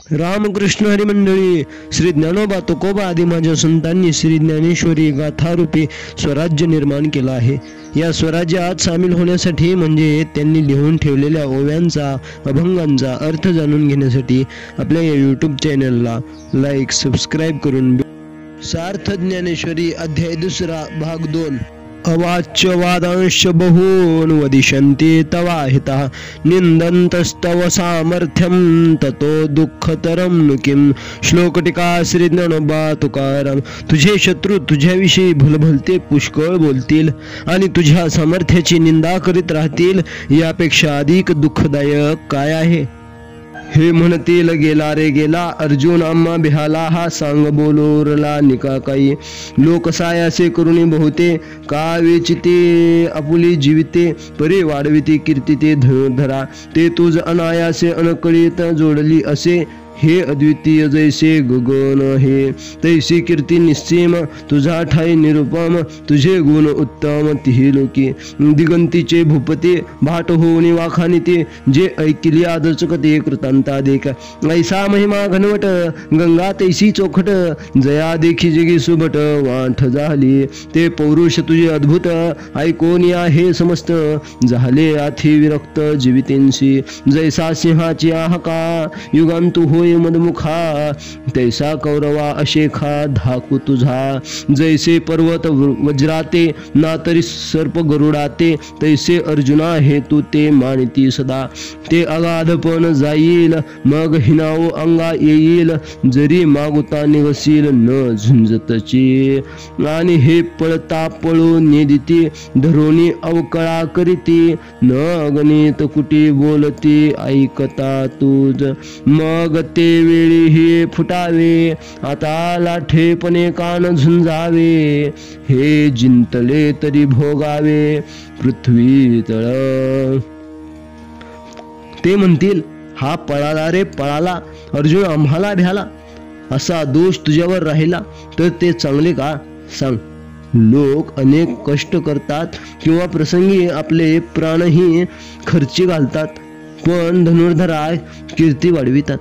रामकृष्ण हरी मंडळी, श्री ज्ञानोबा तुकोबा आदी माझ्या संतांनी श्री ज्ञानेश्वरी गाथारूपी स्वराज्य निर्माण केला आहे. या स्वराज्यात सामील होण्यासाठी म्हणजे त्यांनी लिहून ठेवलेल्या ओव्यांचा अभंगांचा अर्थ जाणून घेण्यासाठी आपल्या या यूट्यूब चॅनलला लाईक सबस्क्राईब करून सार्थ ज्ञानेश्वरी अध्याय 2 भाग 2 अवाच्य वादांश बहून वदिष्यन्ति तवा हितः निंदन्तस्तव सामर्थ्यं ततो दुःखतरं नु किं. श्लोकटिका श्री ज्ञानोबा तुकाराम. तुझे शत्रू तुझ्याविषयी भलभलते पुष्कळ बोलतील आणि तुझ्या सामर्थ्याची निंदा करीत राहतील, यापेक्षा अधिक दुःखदायक काय आहे. हे म्हणतील गेला रे गेला अर्जुन आम्हा बिहाला, हा सांग बोलोरला निका काही. लोक सायासे करुणी बहुते, का वेचिते आपुली जीविते. परे वाढविते कीर्ती ते धनुर्धरा, ते तुझ अनायासे अनकळीत जोडली असे. हे अद्वितीय जैसे गगन हे, तैसी कीर्ती निस्सीम तुझा ठाई निरुपम. तुझे गुण उत्तम तिही लोकी, दिगंतीचे भूपते भाट होऊन वाखानिते. जे ऐकिली आदचक ते कृतांता देख, ऐसा महिमा घनवट गंगा तैसी चोखट. जया देखी जगी सुभट वांठ झाली, ते पौरुष तुझे अद्भुत ऐकून या हे समस्त. झाले आथी विरक्त जीवितेंशी, जैसा सिंहाची आहका युगांतु होय मदमुखा. तैसा कौरवा अशेखा धाकू तुझा, जैसे पर्वत वज्राते ना तरी सर्प गरुडाते. तैसे अर्जुना हे तू ते मानिती सदा, ते अगाधपण जाईल मग हिनावो अंगा येईल. जरी मागुता निवसील न झुंजतची, आणि हे पळता पळू नेदिती धरोनी अवकळा करीती. न गणित कुटी बोलती ऐकता तुझ, मग ते वेळी हे फुटावे आता लाठेपणे कान झुंजावे. हे जिंतले तरी भोगावे पृथ्वी तळ. ते म्हणतील हा पळाला रे पळाला, अर्जुन आम्हाला भ्याला. असा दोष तुझ्यावर राहिला तर ते चांगले का सांग. लोक अनेक कष्ट करतात किंवा प्रसंगी आपले प्राणही खर्ची घालतात, पण धनुर्धरा कीर्ती वाढवितात.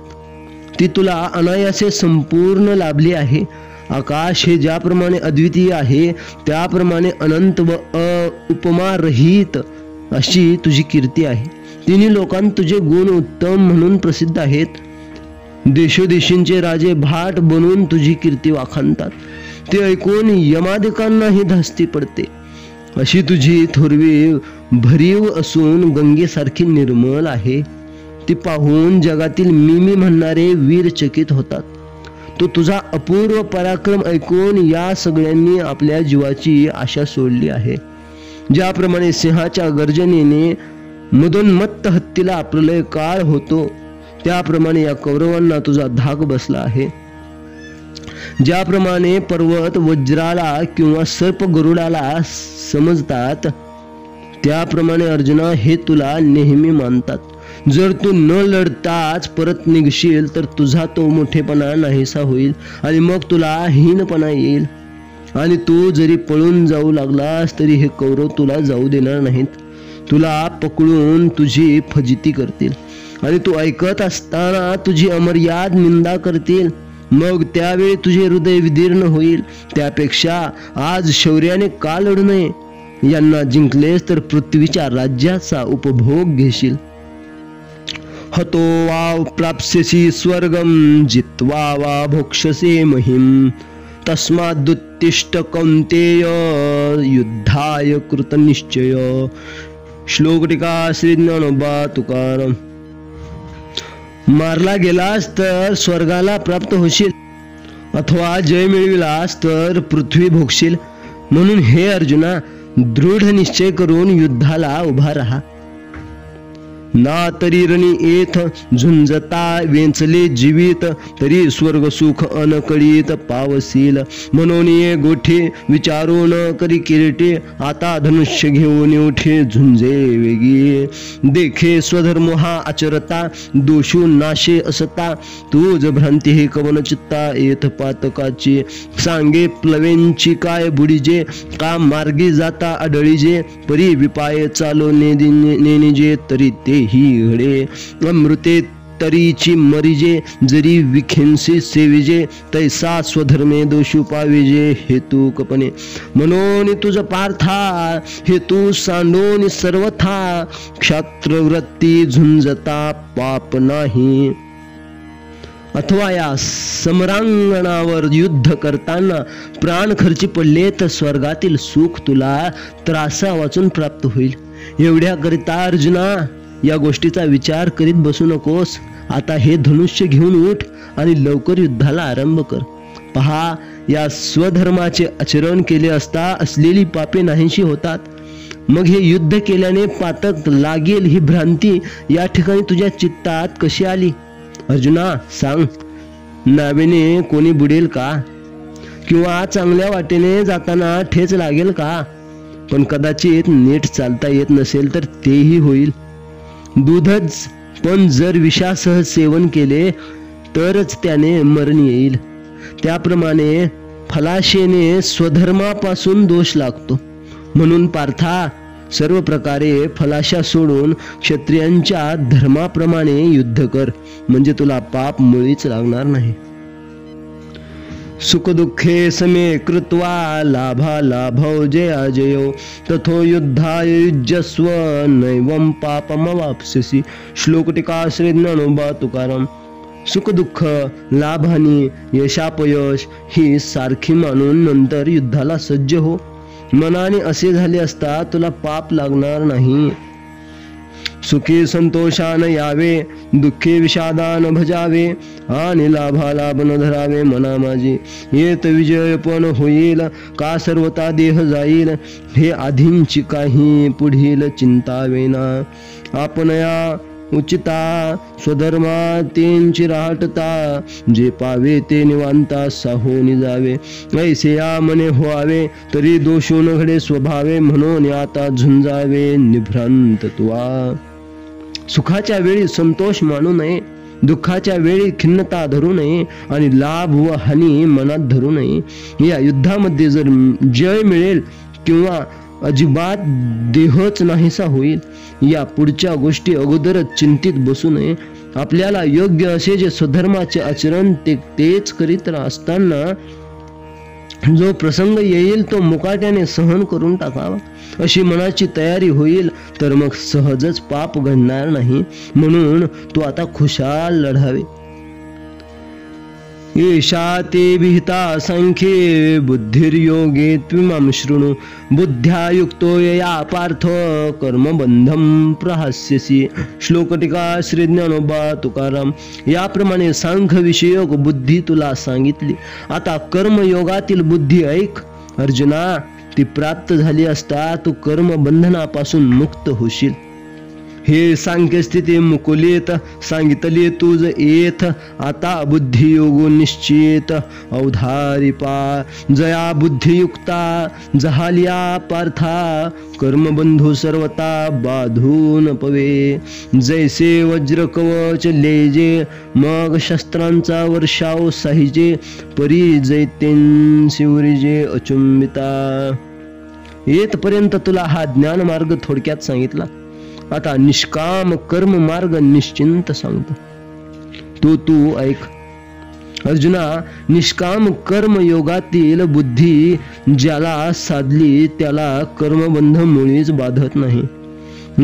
ती तुला अनायासे संपूर्ण लाभली आहे. आकाश हे ज्याप्रमाणे अद्वितीय आहे त्याप्रमाणे अनंत व उपमा रहित अशी तुझी कीर्ती आहे. तिन्ही लोकांत तुझे गुण उत्तम म्हणून प्रसिद्ध आहेत. देशोदेशींचे राजे भाट बनून तुझी कीर्ती वाखाणतात, ते ऐकून यमादिकांनाही धास्ती पडते. अशी तुझी थोरवी भरीव असून गंगेसारखी निर्मल आहे. ती पाहून जगातील मी म्हणणारे वीर चकित होतात. तो तुझा अपूर्व पराक्रम ऐकून या सगळ्यांनी आपल्या जीवाची आशा सोडली आहे. ज्याप्रमाणे सिंहाच्या गर्जनेने मदोन्मत्त हत्तीला प्रलय काळ होतो, त्याप्रमाणे या कौरवांना तुझा धाक बसला आहे. ज्याप्रमाणे पर्वत वज्राला किंवा सर्प गरुडाला समजतात, त्याप्रमाणे अर्जुना हे तुला नेहमी मानतात. जर तू न लढताच परत निघशील तर तुझा तो मोठेपणा नाहीसा होईल आणि मग तुला हीनपणा येईल. आणि तू जरी पळून जाऊ लागलास तरी हे कौरव तुला जाऊ देणार नाहीत. तुला पकडून तुझी फजिती करतील आणि तू ऐकत असताना तुझी अमर्याद निंदा करतील. मग त्यावेळी तुझे हृदय विदीर्ण होईल. त्यापेक्षा आज शौर्याने का लढू नये. यांना जिंकलेस तर पृथ्वीच्या राज्याचा उपभोग घेशील. हतो वा प्राप्स्यसि स्वर्गं जित्वा वा भोक्ष्यसे महिं. तस्मादुत्तिष्ठ कौन्तेय युद्धाय कृतनिश्चय. श्लोकटिका श्री ज्ञानोबा तुकाराम. मारला गेलास तर स्वर्गाला प्राप्त होशील, अथवा जय मिळविलास तर पृथ्वी भोगशील. म्हणून हे अर्जुना, दृढ निश्चय करून युद्धाला उभा राहा. ना तरी रणी येथ झुंजता वेंचले जीवित, तरी स्वर्ग सुख अनकळीत पावसील. म्हणून ये गोठे विचारून करी किरीटे, आता धनुष्य घेऊन उठे झुंजे वेगी. देखे स्वधर्म हा आचरता, दोषू नाशे असता. तूज भ्रांती हे कवन चित्ता येथ पातकाची. सांगे प्लवेंची काय बुडीजे, का मार्गी जाता आढळीजे. परी विपाय चालो नेनिजे, तरी ते ही घडे. अमृते तरीची मरिजे जरी विखेंसी सेविजे तैसा स्वधर्मे दोषू पाविजे हेतू कपणे म्हणून तुझ पार्था हेतू सांडून सर्वथा क्षात्रवृत्ती झुंजता पाप नाही. अथवा या समरांगणावर युद्ध करताना प्राण खर्ची पडले तर स्वर्गातील सुख तुला त्रासा वाचून प्राप्त होईल. एवढ्याकरिता अर्जुना या गोष्टीचा विचार करीत बसू नकोस. आता हे धनुष्य घेऊन उठ आणि लवकर युद्धाला आरंभ कर. पहा, या स्वधर्माचे आचरण केले असता असलेली पापे नाहीशी होतात. मग हे युद्ध केल्याने पातक लागेल ही भ्रांती या ठिकाणी तुझ्या चित्तात कशी आली? अर्जुना सांग, नावेने कोणी बुडेल का? किंवा चांगल्या वाटेने जाताना ठेच लागेल का? पण कदाचित नीट चालता येत नसेल तर तेही होईल. दूधच पण जर विषासह सेवन केले तरच त्याने मरण येईल. त्याप्रमाणे फलाशेने स्वधर्मापासून दोष लागतो. म्हणून पार्था, सर्व प्रकारे फलाशा सोडून क्षत्रियांच्या धर्माप्रमाणे युद्ध कर, म्हणजे तुला पाप मुळीच लागणार नाही. सुख दुःखे समे कृत्वा लाभा लाभौ जया जयो तथो युद्धाय युज्यस्व नैवं पापमवाप्स्यसि. श्लोक टीका श्री ज्ञानोबा तुकाराम. सुख दुःख, लाभहानी, यशापयश ही सारखी मानून नंतर युद्धाला सज्ज हो. मनाने असे झाले असता तुला पाप लागणार नाही. सुखी संतोषान यावे, दुःखी विषादान भजावे, आणि लाभा लाभ न धरावे मना माझी. येत विजय पण होईल का सर्वता देह जाईल, हे आधींची काही पुढील चिंता वेना. आपणया उचिता स्वधर्मा तेंची राहटता, जे पावे ते निवांता साहोनी जावे. ऐसे या मने व्हावे तरी दोषून घडे स्वभावे, म्हणून आता झुंजावे निभ्रांत तुवा. सुखाच्या वेळी संतोष मानू नये, दुःखाच्या वेळी खिन्नता धरू नये, आणि लाभ व हानी मनात धरू नये. या युद्धामध्ये जर जय मिळेल किंवा अजिबात देहच नाहीसा होईल, या पुढच्या गोष्टी अगोदरच चिंतित बसू नये. आपल्याला योग्य असे जे स्वधर्माचे आचरण तेच करीत असताना जो प्रसंग येईल तो मुकाट्याने सहन करून टाकावा, अशी मनाची तयारी होईल तर मग सहजच पाप घडणार नाही. म्हणून तू आता खुशाल लढावे. येषा ते विहिता संख्ये बुद्धिर्योगे त्विमां शृणु, बुद्ध्या युक्तो यया पार्थ कर्मबंधम प्रहास्यसि. श्लोक टीका श्री ज्ञानोबा तुकाराम. याप्रमाणे सांख्य विषयक बुद्धी तुला सांगितली. आता कर्मयोगातील बुद्धी ऐक. अर्जुना, ती प्राप्त झाली असता तू कर्मबंधनापासून मुक्त होशील. हे सांख्य स्थिती मुकुलीत सांगितली तुझ येथ. आता बुद्धियोगो निश्चित अवधारिपा, जया बुद्धियुक्ता जहालिया पार्था, कर्मबंधू सर्वता बाधून पवे. जैसे वज्र कवच लेजे, मग शस्त्रांचा वर्षाव साहिजे, परी जैतेंसी उरिजे अचुंबिता. येतपर्यंत तुला हा ज्ञान मार्ग थोडक्यात सांगितला. आता निष्काम कर्म मार्ग निश्चिंत सांगतो, तू ऐक. अर्जुना, निष्काम कर्म योगातील बुद्धी ज्याला साधली त्याला कर्मबंध मुळीच बाधत नाही.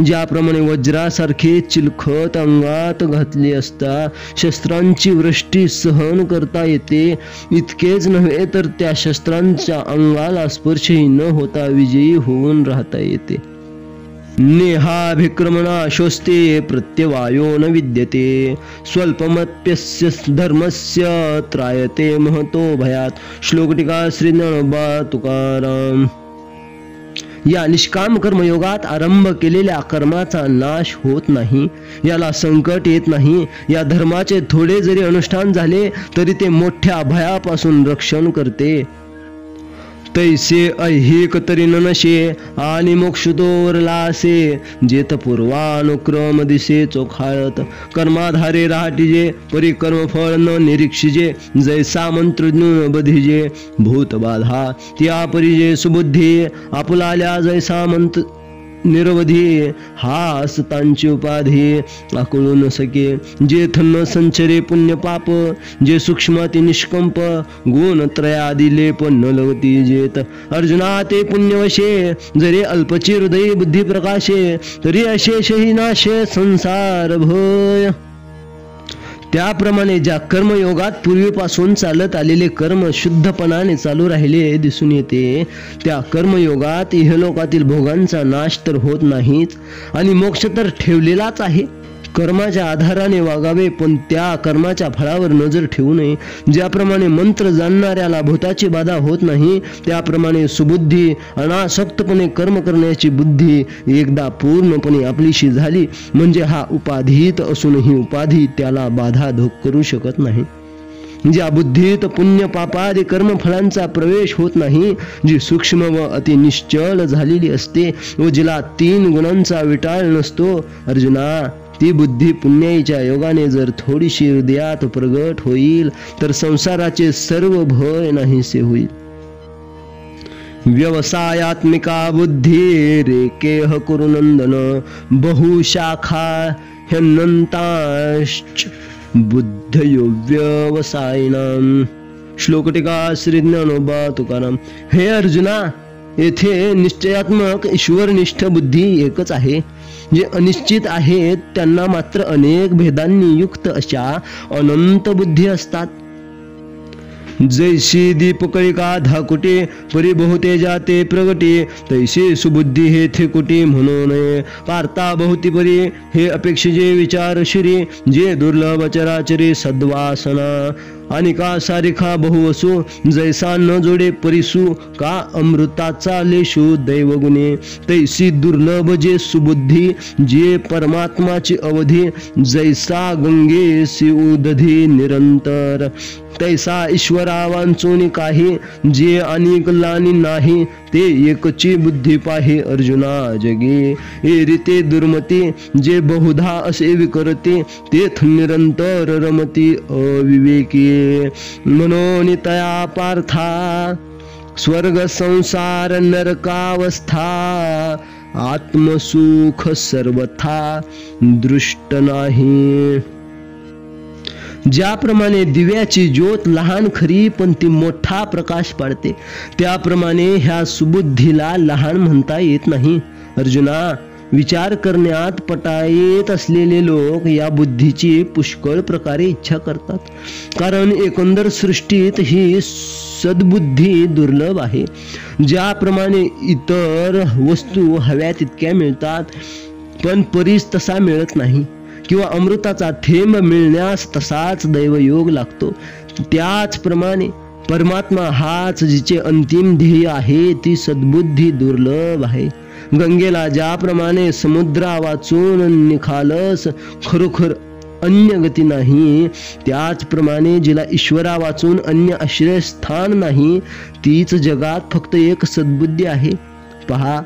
ज्याप्रमाणे वज्रासारखे चिलखत अंगात घातले असता शस्त्रांची वृष्टी सहन करता येते, इतकेच नव्हे तर त्या शस्त्रांच्या अंगाला स्पर्शही न होता विजयी होऊन राहता येते. नेहाभिक्रमणा शोस्ते प्रत्यवायो न विद्यते, स्वल्पमप्यस्य धर्मस्य त्रायते महतो भयात. श्लोक टीका श्री ज्ञानोबा तुकाराम. या निष्काम कर्मयोगात आरंभ केलेल्या कर्माचा नाश होत नाही, याला संकट येत नाही. या धर्माचे थोडे जरी अनुष्ठान झाले तरी ते मोठ्या भयापासून रक्षण करते. तैसे ऐहिक तरी नशे आणि मोक्षदोरला असे, जेत पूर्वानुक्रम दिसे चोखाळत. कर्माधारे राहटिजे परी कर्मफळ न निरीक्षिजे, जैसा मंत्रज्ञ बधिजे भूतबाधा त्या परिजे सुबुद्धी. आपुलाल्या जैसा निरवधी हा असतांची उपाधी आकळू न सके. जे थन्न संचरे पुण्य पाप, जे सूक्ष्माती निष्कंप, गुण त्रयादी लेप न लवती जेत. अर्जुना ते पुण्यवशे, जरी अल्पची हृदयी बुद्धी प्रकाशे, तरी अशेषही नाशे संसार भय. त्याप्रमाणे ज्या कर्मयोगात पूर्वीपासून चालत आलेले कर्म शुद्धपणाने चालू राहिले दिसून येते, त्या कर्मयोगात इहलोकातील भोगांचा नाश तर होत नाहीच आणि मोक्ष तर ठेवलेलाच आहे. कर्माच्या आधाराने वागावे, पण त्या कर्माच्या फळावर नजर ठेवू नये. ज्याप्रमाणे मंत्र जाणणाऱ्याला भूताची बाधा होत नाही, त्याप्रमाणे सुबुद्धी अनासक्तपणे कर्म करण्याची बुद्धी एकदा पूर्णपणे आपलीशी झाली म्हणजे हा उपाधीत असूनही उपाधी त्याला बाधा करू शकत नाही. ज्या बुद्धीत पुण्य पापादी कर्मफळांचा प्रवेश होत नाही, जी सूक्ष्म व अति निश्चल झालेली असते व जिला 3 गुणांचा विटाळ नसतो, अर्जुना ती बुद्धी पुण्याईच्या योगाने जर थोडीशी हृदयात प्रगट होईल तर संसाराचे सर्व भय नाहीसे होईल. व्यवसायात्मिका बुद्धी रेकेह कुरुनंदन, बहुशाखा ह्यनंताश्च बुद्धयो व्यवसायिनाम. श्लोकटिका श्री ज्ञानोबा तुकाराम. हे अर्जुना, येथे निश्चयात्मक ईश्वरनिष्ठ बुद्धी एकच आहे. जे अनिश्चित आहेत त्यांना मात्र अनेक भेदांनी युक्त अशा अनंत बुद्धी असतात. जैशी दीपकळिका धाकुटे, परी बहुतेजा ते प्रगटे, तैशी सुबुद्धी हे थेकुटे म्हणू नये. पार्था बहुती परी हे अपेक्षिजे विचार शिरी, जे दुर्लभ चराचरी सद्वासना. आणि का सारिखा बहुवसू, जैसा न जोडे परिसू, का अमृताचा लेशू दैवगुणे. तैसी दुर्लभ जे सुबुद्धी, जे परमात्माची अवधी, जैसा गंगेसी उदधी निरंतर. तैसा ईश्वरा वांचून काही, जे अनेक लानी नाही, ते एकची बुद्धी पाहे अर्जुना जगी. ए रीते दुर्मती, जे बहुधा असे विकरते, तेथ निरंतर रमती अविवेकी. म्हणून तया पार्था, स्वर्ग संसार नरकावस्था, आत्मसुख सर्वथा दृष्ट नाही. ज्याप्रमाणे दिव्याची ज्योत लहान खरी पण ती मोठा प्रकाश पाडते, त्याप्रमाणे ह्या सुबुद्धीला लहान म्हणता येत नाही. अर्जुना, विचार करण्यात पटायत असलेले लोक या बुद्धीची पुष्कळ प्रकारे इच्छा करतात, कारण एकंदर सृष्टीत ही सद्बुद्धी दुर्लभ आहे. ज्याप्रमाणे इतर वस्तू हव्या तितक्या मिळतात पण परीस तसा मिळत नाही, किंवा अमृताचा थेंब मिळण्यास तसाच दैवयोग लागतो, त्याचप्रमाणे परमात्मा हाच जिचे अंतिम ध्येय आहे ती सद्बुद्धी दुर्लभ आहे. गंगेला ज्याप्रमाणे समुद्रा वाचून निखालस खरोखर अन्य गती नाही, त्याचप्रमाणे जिला ईश्वरा वाचून अन्य आश्रयस्थान नाही, तीच जगात फक्त एक सद्बुद्धी आहे. पहा,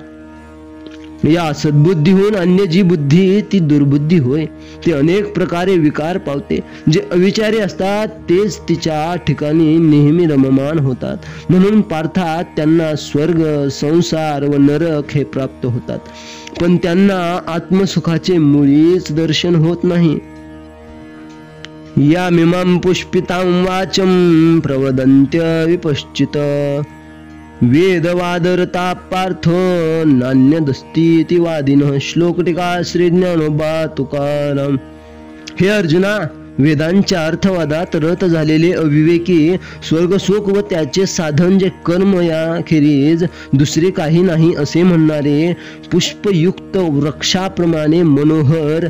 या सद्बुद्धीहून अन्य जी बुद्धी ती दुर्बुद्धी होय. ती अनेक प्रकारे विकार पावते. जे अविचारी असतात तेच तिच्या ठिकाणी नेहमी रममान होतात. म्हणून पार्था, त्यांना स्वर्ग संसार व नरक हे प्राप्त होतात, पण त्यांना आत्मसुखाचे मुळीच दर्शन होत नाही. या मिमां पुष्पितां वाचं प्रवदन्त्य विपश्चित, वेदवादरता पार्थ नान्यदस्तीति वादिनः. श्लोकटिका श्री ज्ञानोबा तुकाराम. हे अर्जुना, वेदांच्या अर्थवादात रत झालेले अविवेकी स्वर्गसुख व त्याचे साधन जे कर्म याखेरीज दुसरे काही नाही असे म्हणणारे, पुष्पयुक्त वृक्षाप्रमाणे मनोहर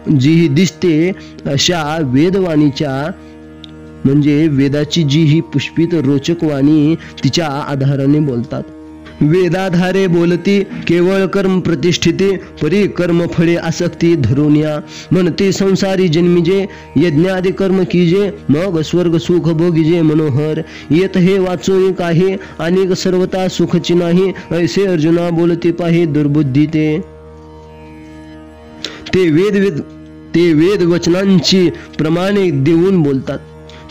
जी दिसते अशा वेदवाणीच्या म्हणजे वेदाची जी ही पुष्पित रोचक वाणी तिच्या आधाराने बोलतात. वेदाधारे बोलती केवळ कर्म प्रतिष्ठिते, परी कर्म फळे आसक्ती धरुनिया. म्हणते संसारी जन्मीजे, यज्ञादि कर्म कीजे, मग स्वर्ग सुख भोगीजे मनोहर. येत हे वाचून काही, अनेक सर्वता सुखची नाही, ऐसे अर्जुना बोलती पाहे दुर्बुद्धी ते. ते वेद वचनांची प्रमाणे देऊन बोलतात,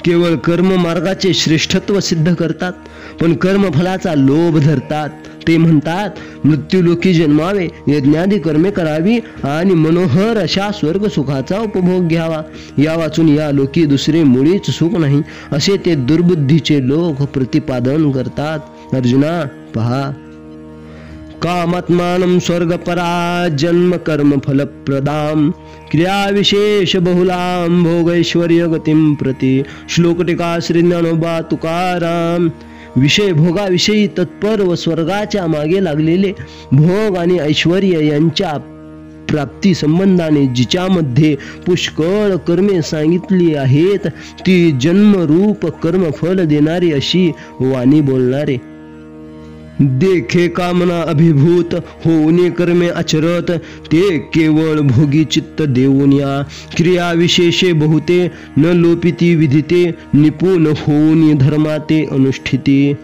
केवळ कर्म मार्गाचे श्रेष्ठत्व सिद्ध करतात, पण कर्मफलाचा लोभ धरतात. ते म्हणतात मृत्यूलोकी जन्मावे, यज्ञादी कर्मे करावी आणि मनोहर अशा स्वर्ग सुखाचा उपभोग घ्यावा. या वाचून या लोकी दुसरे मुळीच सुख नाही असे ते दुर्बुद्धीचे लोक प्रतिपादन करतात. अर्जुना पहा, कामात्मानं स्वर्गपरा जन्म कर्म फलप्रदाम क्रिया विशेष बहुलां भोगैश्वर्य गतिं प्रति. श्लोक टीका श्री ज्ञानोबा तुकाराम. विषय भोगाविषयी तत्पर व स्वर्गाच्या मागे लागलेले भोग आणि ऐश्वर्य यांच्या प्राप्ती संबंधाने जिच्यामध्ये पुष्कळ कर्मे सांगितली आहेत ती जन्मरूप कर्मफल देणारी अशी वाणी बोलणारे. देखे कामना अभिभूत होऊन कर्मे आचरत ते केवळ भोगी चित्त देऊन या. क्रिया विशेषे बहुते न लोपिती विधिते निपुण होऊन धर्माते अनुष्ठिती.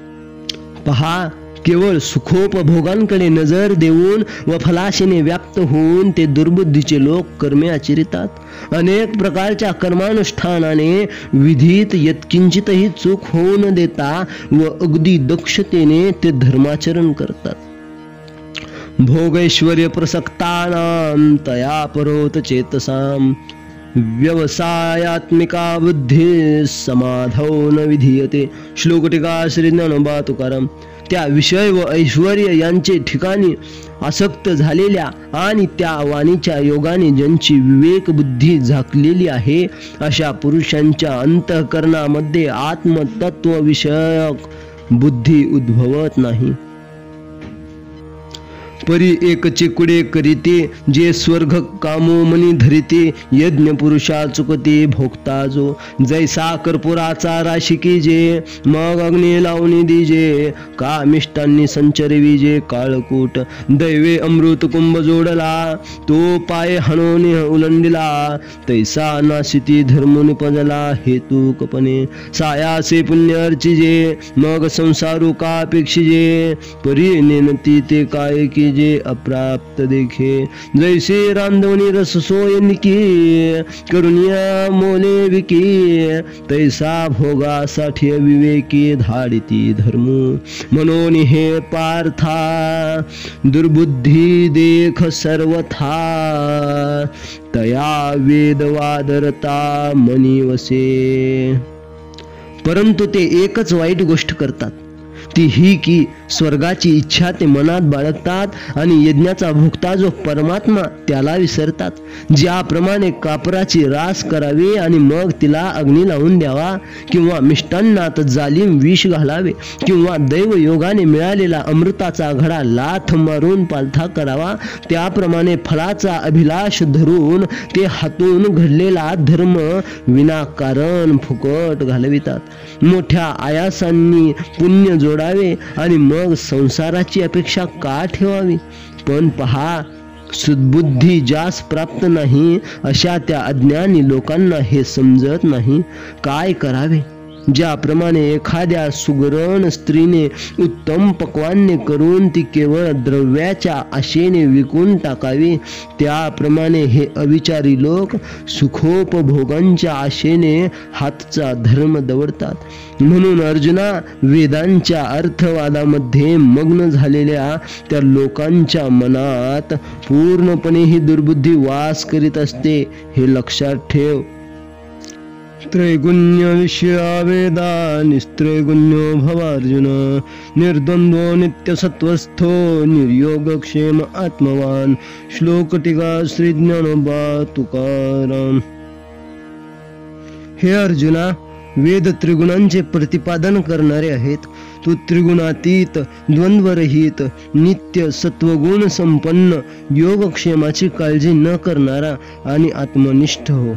पहा, केवळ सुखोपभोगांकडे नजर देऊन व फलाशेने व्याप्त होऊन ते दुर्बुद्धीचे लोक कर्मे आचरितात. अनेक प्रकारच्या कर्मानुष्ठानाने विधीत यत्किंचितही चूक होऊ न देता व अगदी दक्षतेने ते धर्माचरण करतात. भोगैश्वर्य प्रसक्तानां तया परोत चेतसां व्यवसायात्मिका बुद्धी समाधौ न विधीयते. श्लोक टीका श्री ज्ञानोबा तुकाराम. त्या विषय व ऐश्वर्य यांचे ठिकाणी आसक्त झालेल्या आणि त्या वाणीच्या योगाने ज्यांची विवेक बुद्धी झाकलेली आहे अशा पुरुषांच्या अंतःकरणामध्ये आत्मतत्व विषयक बुद्धी उद्भवत नाही. परी एक चिकुडे करीते जे स्वर्ग कामोमनी धरिते यज्ञ पुरुषा चुकते भोगता जो. जैसा कर्पुराचा राशिकी जे मग अग्नी लावणी दिजे कामिष्टांनी संचरवी जे काळकूट. दैवे अमृत कुंभ जोडला तो पाय हणून उलंडिला तैसा नाशिती धर्म निपजला हेतुकपणे. सायासे पुण्य अर्चिजे मग संसारू का अपेक्षिजे परी नेनती ते काय की जे अप्राप्त देखे. जैसे रांधवणी रस सोय निकी करुनिया मोले विकी तैसा भोगासाठी विवेकी धाडिती धर्म. म्हणून हे पार्था दुर्बुद्धी देख सर्वथा तया वेदवादरता मनी वसे. परंतु ते एकच वाईट गोष्ट करतात ती ही की स्वर्गाची इच्छा ते मनात बाळगतात आणि यज्ञाचा भोक्ता जो परमात्मा त्याला विसरतात. ज्याप्रमाणे कापराची रास करावी आणि मग तिला अग्नी लावून द्यावा किंवा मिष्टांनात जालिम विष घालावे किंवा दैव योगाने मिळालेला अमृताचा घडा लाथ मारून पालथा करावा त्याप्रमाणे फळाचा अभिलाष धरून ते हातून घडलेला धर्म विनाकारण फुकट घालवितात. मोठ्या आयासांनी पुण्य जोडावे आणि मग संसाराची अपेक्षा का ठेवावी. पण पहा, सुदबुद्धी ज्यास प्राप्त नाही अशा त्या अज्ञानी लोकांना हे समजत नाही. काय करावे. ज्याप्रमाणे एखाद्या सुगरण स्त्रीने उत्तम पक्वान्य करून ती केवळ द्रव्याच्या आशेने विकून टाकावी त्याप्रमाणे हे अविचारी लोक सुखोपभोगांच्या आशेने हातचा धर्म दवडतात. म्हणून अर्जुना, वेदांच्या अर्थवादामध्ये मग्न झालेल्या त्या लोकांच्या मनात पूर्णपणे ही दुर्बुद्धी वास करीत असते हे लक्षात ठेव. त्रैगुण्य विषया वेदा निस्त्रैगुण्यो भवार्जुन निर्द्वंद्वो नित्यसत्वस्थो निर्योगक्षेम आत्मवान. श्लोक टीका श्री ज्ञानोबा तुकाराम. हे अर्जुना, वेद त्रिगुणांचे प्रतिपादन करणारे आहेत. तू त्रिगुणातीत द्वंद्वरहित नित्य सत्वगुण संपन्न योगक्षेमाची काळजी न करणारा आणि आत्मनिष्ठ हो.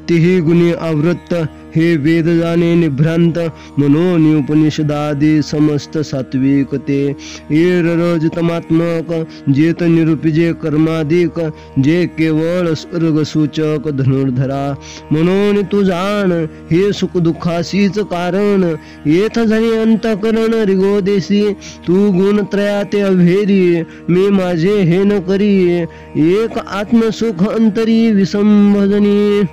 तिही गुणी आवृत्त हे वेद जाणे निभ्रांत मनोनी उपनिषदादी समस्त सात्विक ते एर रजतमात्मक जेत निरूपिजे कर्माधिक जे केवळ स्वर्गसूचक धनुर्धरा. म्हणून तू जाण हे सुख दुःखासीच कारण येथ झाली अंतकरण रिगोदेसी. तू गुणत्रया ते अभेरी मी माझे हे न करी एक आत्मसुख अंतरी विसंभजनी.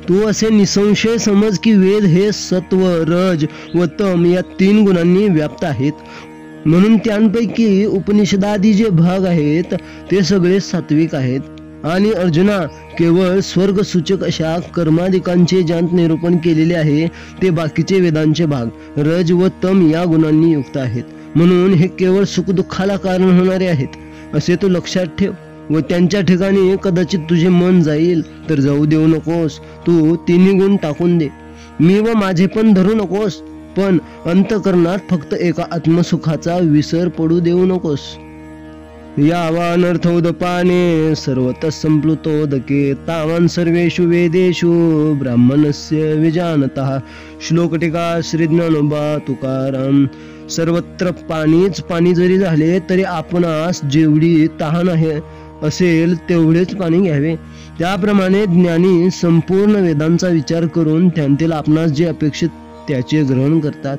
तू असे निसंशय समज की वेद हे सत्व रज व तम या तीन गुणांनी व्याप्त आहेत. म्हणून त्यांपैकी उपनिषदादी जे भाग आहेत ते सगळे सात्विक आहेत. आणि अर्जुना, केवळ स्वर्ग सूचक अशा कर्माधिकांचे ज्यांत निरूपण केलेले आहे ते बाकीचे वेदांचे भाग रज व तम या गुणांनी युक्त आहेत. म्हणून हे केवळ सुखदुःखाला कारण होणारे आहेत असे तू लक्षात ठेव. व त्यांच्या ठिकाणी कदाचित तुझे मन जाईल तर जाऊ देऊ नकोस. तू तिन्ही गुण टाकून दे. मी व माझे पण धरू नकोस, पण अंतकरणात फक्त एका आत्मसुखाचा विसर पडू देऊ नकोस. यावा अनर्थोदपाने सर्वतः संप्लुतोदके तावान सर्वेषु वेदेषु ब्राह्मणस्य विजानतः. श्लोक टीका श्री ज्ञानोबा तुकाराम. सर्वत्र पाणीच पाणी जरी झाले तरी आपणास जेवढी तहान आहे असेल तेवढेच पाणी घ्यावे. त्याप्रमाणे ज्ञानी संपूर्ण वेदांचा विचार करून त्यांतील आपणास जे अपेक्षित त्याचे ग्रहण करतात.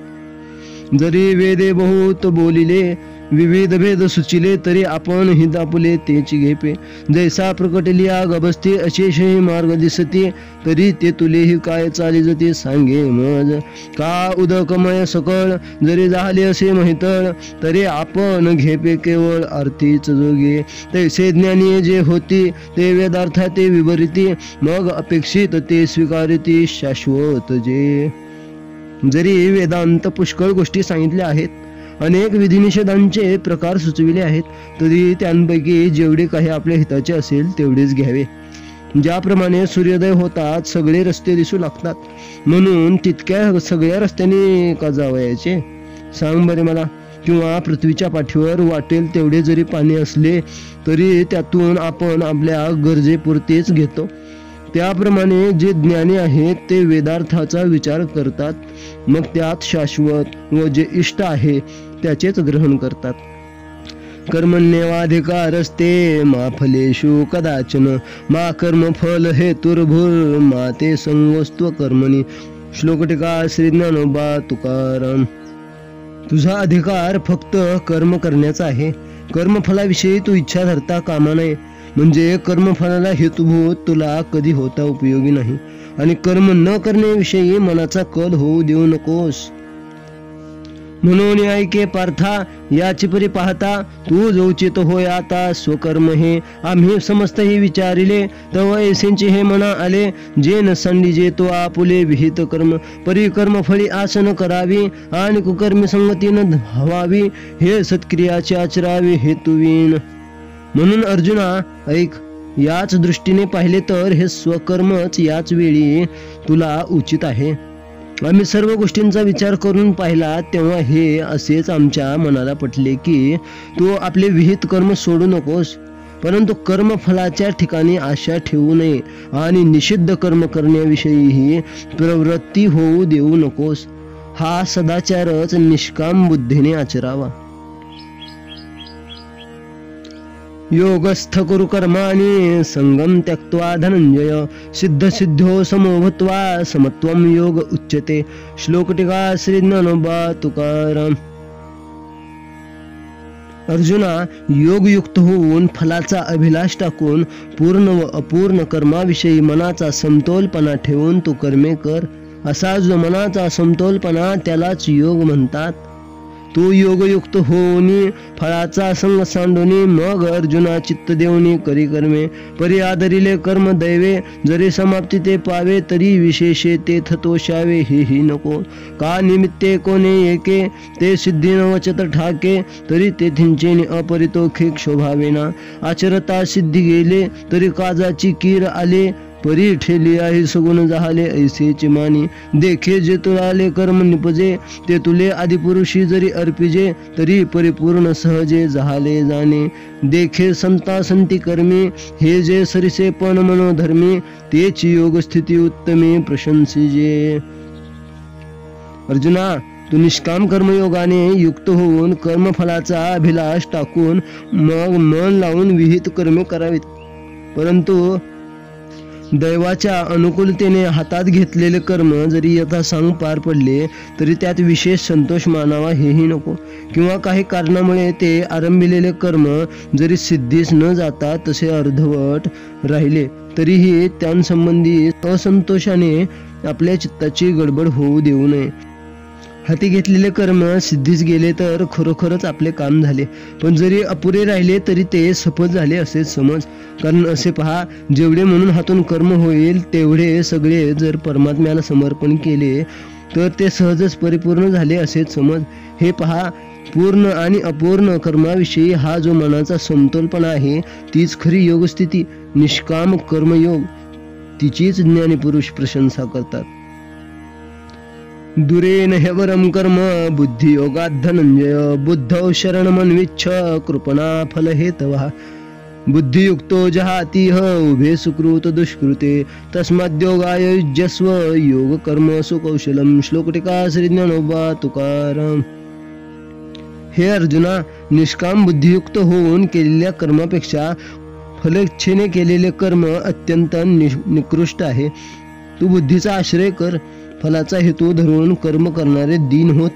जरी वेदे बहुत बोलिले विविध भेद सुचिले तरी आपण हि दापुले तेची घेपे. जैसा प्रकटलिया गबसते अशेषही मार्ग दिसते तरी ते तुलेही काय चाली जते सांगे मज. का उदकमय सकळ जरी झाले असे महितळ तरी आपण घेपे केवळ अर्थीच जोगे. तैसे ज्ञानी जे होती ते वेदार्था ते विवरिती मग अपेक्षित ते स्वीकारिती शाश्वत जे. जरी वेदांत पुष्कळ गोष्टी सांगितल्या आहेत, अनेक विधिनिषेधांचे प्रकार सुचविले आहेत, तरी त्यांपैकी जेवढे काही आपल्या हिताचे असेल तेवढेच घ्यावे. ज्याप्रमाणे सूर्योदय होतात सगळे रस्ते दिसू लागतात, म्हणून तितक्या सगळ्या रस्त्यांनी का जावयाचे सांग बरे मला. किंवा पृथ्वीच्या पाठीवर वाटेल तेवढे जरी पाणी असले तरी त्यातून आपण आपल्या गरजेपुरतेच घेतो. त्याप्रमाणे जे ज्ञानी आहेत ते वेदार्थाचा विचार करतात, मग त्यात शाश्वत व जे इष्ट आहे त्याचेच ग्रहण करतात. कर्मण्येवाधिकारस्ते मा फलेषु कदाचन मा कर्मफल हेतुर्भुर मा ते संगोस्त्व कर्मणी. श्लोक टीका श्री ज्ञानोबा तुकाराम. तुझा अधिकार फक्त कर्म करण्याचा आहे. कर्मफलाविषयी तू इच्छा धरता कामा नये. म्हणजे कर्मफलाला हेतुभूत तुला कधी होता उपयोगी नाही. आणि कर्म न करण्याविषयी मनाचा कल होऊ देऊ नकोस. म्हणून ऐके पार्था याची परी पाहता तू जो चित होय आता स्वकर्म हे आम्ही समस्तही विचारिले तव ऐसेंचे हे मना आले. जे न संडीजे तो आपुले विहित कर्म परी कर्म फळी आसन करावी आणि कुकर्मी संगती न हवावी हे सत्क्रियाचे आचरावे हेतुवीन. म्हणून अर्जुना ऐक, याच दृष्टीने पाहिले तर हे स्वकर्मच याच वेळी तुला उचित आहे. आम्ही सर्व गोष्टींचा विचार करून पाहिला तेव्हा हे असेच आमच्या मनाला पटले की तू आपले विहित कर्म सोडू नकोस, परंतु कर्मफलाच्या ठिकाणी आशा ठेवू नये आणि निषिद्ध कर्म करण्याविषयीही प्रवृत्ती होऊ देऊ नकोस. हा सदाचारच निष्काम बुद्धीने आचरावा. योगस्थ कुरु कर्माणि संगम त्यक्त्वा धनंजय सिद्ध सिद्धो समो भूत्वा समत्वम योग उच्यते. श्लोक टीका श्री ज्ञानोबा तुकाराम. अर्जुना, योगयुक्त होऊन फलाचा अभिलाष टाकून पूर्ण व अपूर्ण कर्माविषयी मनाचा समतोलपणा ठेवून तू कर्मे कर. असा जो मनाचा समतोलपणा त्यालाच योग म्हणतात. तू योगयुक्त होऊनी फळाचा संग सांडूनी मग अर्जुना चित्त देऊनी करी कर्मे परी आदरिले कर्म दैवे. जरी समाप्ती ते पावे तरी विशेषे ते थतोषावे हेही नको. का निमित्ते कोणे एके ते सिद्धी न वचत ठाके तरी ते थिंचेने अपरितोखे क्षोभावेना. आचरता सिद्धी गेले तरी काजाची कीर आले परी ठेली आहे सगुण झाले ऐसेची मानी. देखे जे तुलाले कर्म निपजे ते तुले आदिपुरुषी जरी अर्पिजे तरी परिपूर्ण सहजे झाले जाणे. देखे संता संती कर्मी हे जे सरिसे पण मनोधर्मी तेची योग स्थिती उत्तमे प्रशंसिजे. अर्जुना, तू निष्काम कर्मयोगाने युक्त होऊन कर्मफलाचा अभिलाष टाकून मग मन लावून विहित कर्मे करावीत. परंतु दैवाच्या अनुकूलतेने हातात घेतलेले कर्म जरी यथासांग पार पडले तरी त्यात विशेष संतोष मानावा हेही नको. किंवा काही कारणामुळे ते आरंभिलेले कर्म जरी सिद्धीस न जाता तसे अर्धवट राहिले तरीही त्यांसंबंधी असंतोषाने आपल्या चित्ताची गडबड होऊ देऊ नये. हाती घेतलेले कर्म सिद्धीस गेले तर खरोखरच आपले काम झाले, पण जरी अपुरे राहिले तरी ते सफल झाले असे समज. कारण असे पहा, जेवढे म्हणून हातून कर्म होईल तेवढे सगळे जर परमात्म्याला समर्पण केले तर ते सहजच परिपूर्ण झाले असेच समज. हे पहा, पूर्ण आणि अपूर्ण कर्माविषयी हा जो मनाचा समतोलपणा आहे तीच खरी योगस्थिती, निष्काम कर्मयोग. तिचीच ज्ञानी पुरुष प्रशंसा करतात. दुरेन ह्यवरम कर्म बुद्धियोगात धनंजय, बुद्धौ शरणमन्विच्छ कृपणा फलहेतवः. बुद्धियुक्तो जहातीह उभे सुकृत दुष्कृते, तस्माद्योगाय युज्यस्व योग कर्म सुकौशलम. श्लोक टीका श्री ज्ञानोबा तुकाराम. हे अर्जुना, निष्काम बुद्धियुक्त होऊन केलेल्या कर्मापेक्षा फलेच्छेने केलेले कर्म अत्यंत निकृष्ट आहे. तू बुद्धीचा आश्रय कर. फलाचा हेतू धरून कर्म करणारे दीन होत.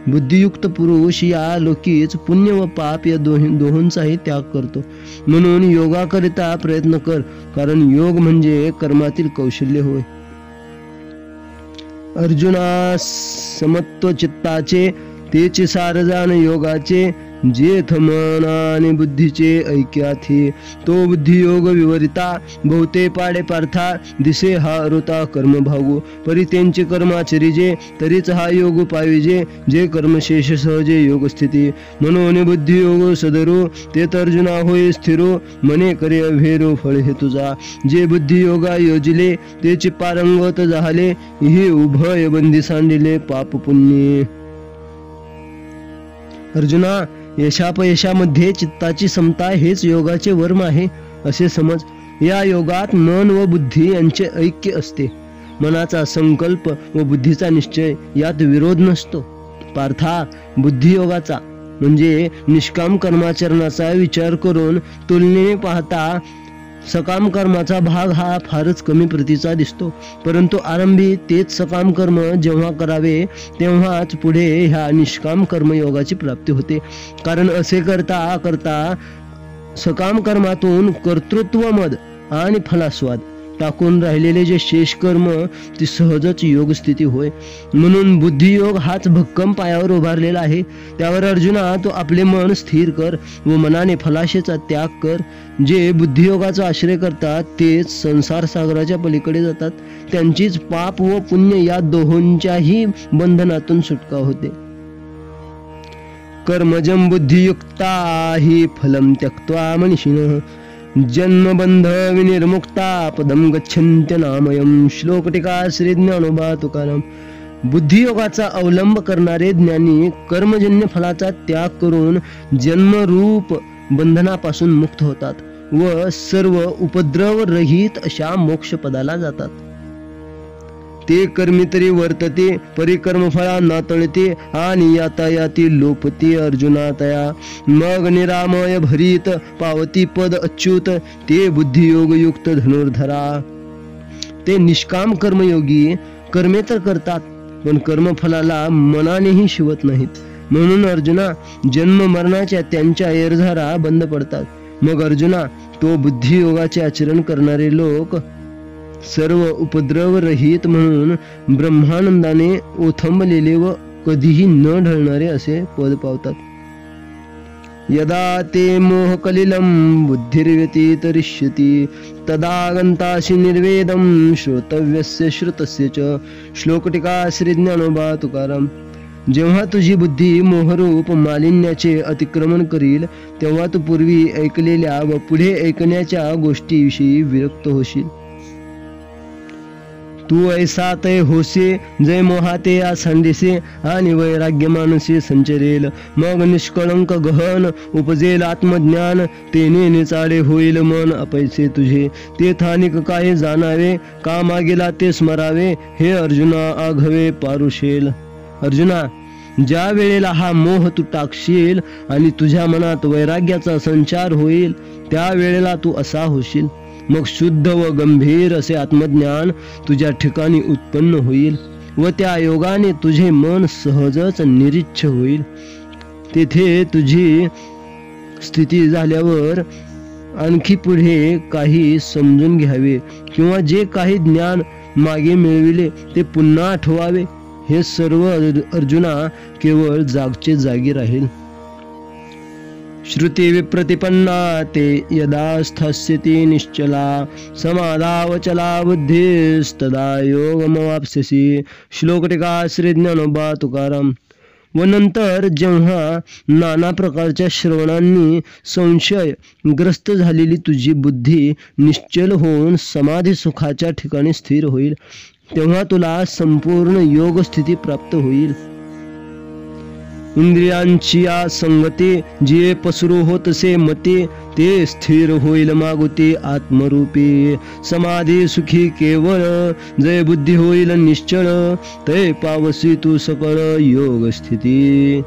बुद्धियुक्त पुरुष या लोकीच पुण्य व पाप या दोहोंचाही त्याग करतो. म्हणून योगाकरिता प्रयत्न कर, कारण योग म्हणजे कर्मातील कौशल्य होय. अर्जुना, समत्व चित्ताचे तेचे सार जाण योगाचे, जेथ मन आणि बुद्धीचे ऐक्याथे, तो बुद्धियोग विवरिता. बहुते पाडे पार्था दिसे हा अरुता कर्म भागो, परी त्यांचे कर्माचरिजे तरीच हा योग पाविजे. जे कर्मशेष सहजे योग स्थिती, मनोने बुद्धियोग सदरो, ते अर्जुना होय स्थिरो. मने करे अभेरो फळ हे तुझा, जे बुद्धियोगा योजिले तेचे पारंगत झाले. ही उभय बंदी सांडिले पाप पुण्य. अर्जुना, यशापयशामध्ये चित्ताची समता हेच योगाचे वर्म आहे असे समज. या योगात मन व बुद्धी यांचे ऐक्य असते. मनाचा संकल्प व बुद्धीचा निश्चय यात विरोध नसतो. पार्था, बुद्धियोगाचा म्हणजे निष्काम कर्माचरणाचा विचार करून तुलनेने पाहता सकाम कर्माचा भाग हा फारच कमी प्रतीचा दिसतो. परंतु आरंभी तेच सकाम कर्म जेव्हा करावे तेव्हाच पुढे ह्या निष्काम कर्मयोगाची प्राप्ती होते. कारण असे करता करता सकाम कर्मातून कर्तृत्व मद आणि फलास्वाद टाकून राहिलेले जे शेष कर्म ती सहजच योग स्थिती होय. म्हणून बुद्धियोग हाच भक्कम पायावर उभारलेला आहे. त्यावर अर्जुना, तू आपले मन स्थिर कर व मनाने फलाशेचा त्याग कर. जे बुद्धियोगाचा आश्रय करतात तेच संसार सागराच्या पलीकडे जातात. त्यांचीच पाप व पुण्य या दोहोंच्याही बंधनातून सुटका होते. कर्मजं बुद्धियुक्ता हि फलं त्यक्त्वा मनीषिणः, जन्मबंध विनिर्मुक्ता पदम गच्छन्त्य नामयम. श्लोक टीका श्री ज्ञानोबा तुकाराम. बुद्धियोगाचा अवलंब करणारे ज्ञानी कर्मजन्य फलाचा त्याग करून जन्मरूप बंधनापासून मुक्त होतात व सर्व उपद्रव रहित अशा मोक्ष पदाला जातात. ते कर्मी तरी वर्तते, परिकर्मफळा ना तळते आणि यातायाती लोपते. अर्जुना तया मग निरामय भरीत पावती पद अच्युत, ते बुद्धियोग युक्त धनुर्धरा. ते निष्काम कर्मयोगी कर्मे तर करतात पण कर्मफलाला मनानेही शिवत नाहीत. म्हणून अर्जुना, जन्म मरणाच्या त्यांच्या एरझारा बंद पडतात. मग अर्जुना, तो बुद्धियोगाचे आचरण करणारे लोक सर्व उपद्रव रहित म्हणून ब्रह्मानंदाने ओथंबलेले व कधीही न ढळणारे असे पद पावतात. यदा ते मोहकलिलं बुद्धिर्व्यतितरिष्यति, तदा गंतासि निर्वेदं श्रोतव्यस्य श्रुतस्य च. श्लोक टीका श्री ज्ञानोबा तुकाराम. जेव्हा तुझी बुद्धी मोहरूप मालिन्याचे अतिक्रमण करील तेव्हा तू पूर्वी ऐकलेल्या व पुढे ऐकण्याच्या गोष्टीविषयी विरक्त होशील. तू ऐसा तय होसे जय मोहाते या सांडिसे, आणि वैराग्य मानसी संचरेल. मग निष्कळंक गहन उपजेल आत्मज्ञान, तेने निचाडे होईल मन अपैसे तुझे. ते थानिक काय जाणावे, का मागेला ते स्मरावे. हे अर्जुना आघवे पारुशेल. अर्जुना, ज्या वेळेला हा मोह तू टाकशील आणि तुझ्या मनात वैराग्याचा संचार होईल त्या वेळेला तू असा होशील. मग शुद्ध व गंभीर असे आत्मज्ञान तुझ्या ठिकाणी उत्पन्न होईल व त्या योगाने तुझे मन सहजच निरीच्छ होईल. तेथे तुझी स्थिती झाल्यावर आणखी पुढे काही समजून घ्यावे किंवा जे काही ज्ञान मागे मिळविले ते पुन्हा आठवावे हे सर्व अर्जुना केवळ जागचे जागी राहील. श्रुती विप्रतिपन्ना ते यदा स्थास्यति निश्चला समाधावचला बुद्धिस्तदा योगमवाप्स्यसि. श्लोक टीका श्री ज्ञानोबा तुकाराम. व नंतर जेव्हा नाना प्रकारच्या श्रवणांनी संशय ग्रस्त झालेली तुझी बुद्धी निश्चल होऊन समाधी सुखाच्या ठिकाणी स्थिर होईल, तेव्हा तुला संपूर्ण योग स्थिती प्राप्त होईल. इंद्रियांची या संगती जे पसरू होतसे मती, ते स्थिर होईल मागुती आत्मरूपी. समाधी सुखी केवळ जय बुद्धी होईल निश्चळ, ते पावसी तू सकळ योग स्थिती.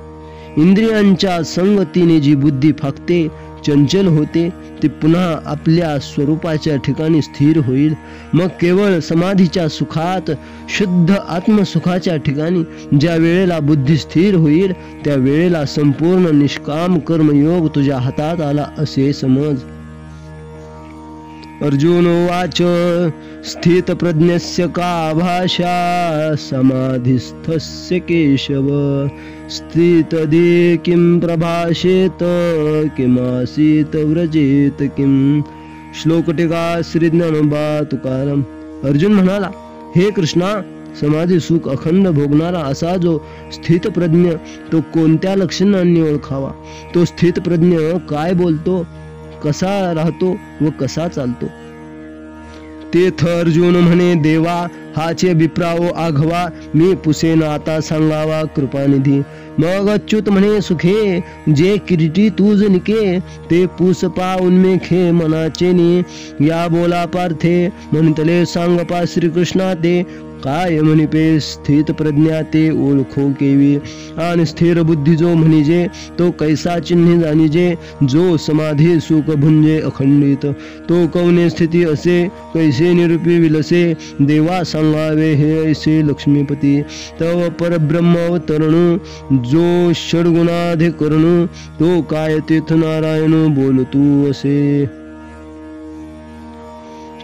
इंद्रियांच्या संगतीने जी बुद्धी फाकते, चंचल होते, ती पुन्हा आपल्या स्वरूपाच्या ठिकाणी स्थिर होईल. मग केवळ समाधीच्या सुखात, शुद्ध आत्मसुखाच्या ठिकाणी ज्या वेळेला बुद्धी स्थिर होईल, त्या वेळेला संपूर्ण निष्काम कर्मयोग तुझ्या हातात आला असे समज. अर्जुन उवाच स्थित प्रज्ञस्य का भाषा समाधिस्थस्य केशव. स्थितदे किं प्रभाषेत किमासीत व्रजेत किं. श्लोक टीका श्री ज्ञानोबा तुकाराम. अर्जुन म्हणाला, हे कृष्णा, समाधी सुख अखंड भोगणारा असा जो स्थित प्रज्ञ, तो कोणत्या लक्षणांनी ओळखावा? तो स्थित प्रज्ञ काय बोलतो, कसा राहतो व कसा चालतो? तेथ अर्जुन म्हणे, देवा हाचे विप्राओ आघवा, मी पुसेन आता सांगावा कृपानिधी. मग अच्युत म्हणे, सुखे जे किरीटी तुझ निके, ते पुस पा उन्मेखे मनाचेनी. या बोला पार्थे म्हणतले सांग पा श्रीकृष्णा ते. काय म्हणिपे स्थित प्रज्ञा ते ओळखो केवी. आणि स्थिर बुद्धी जो म्हणिजे, तो कैसा चिन्हे जाणिजे. जो समाधी सुख भुंजे अखंडित, तो कौने स्थिती असे, कैसे निरूपी विलसे. देवा सांगावे हे ऐसे लक्ष्मीपती. तव परब्रह्म अवतरणु, जो षड्गुणाधिकरणु, तो काय तीर्थ नारायण बोलतू असे.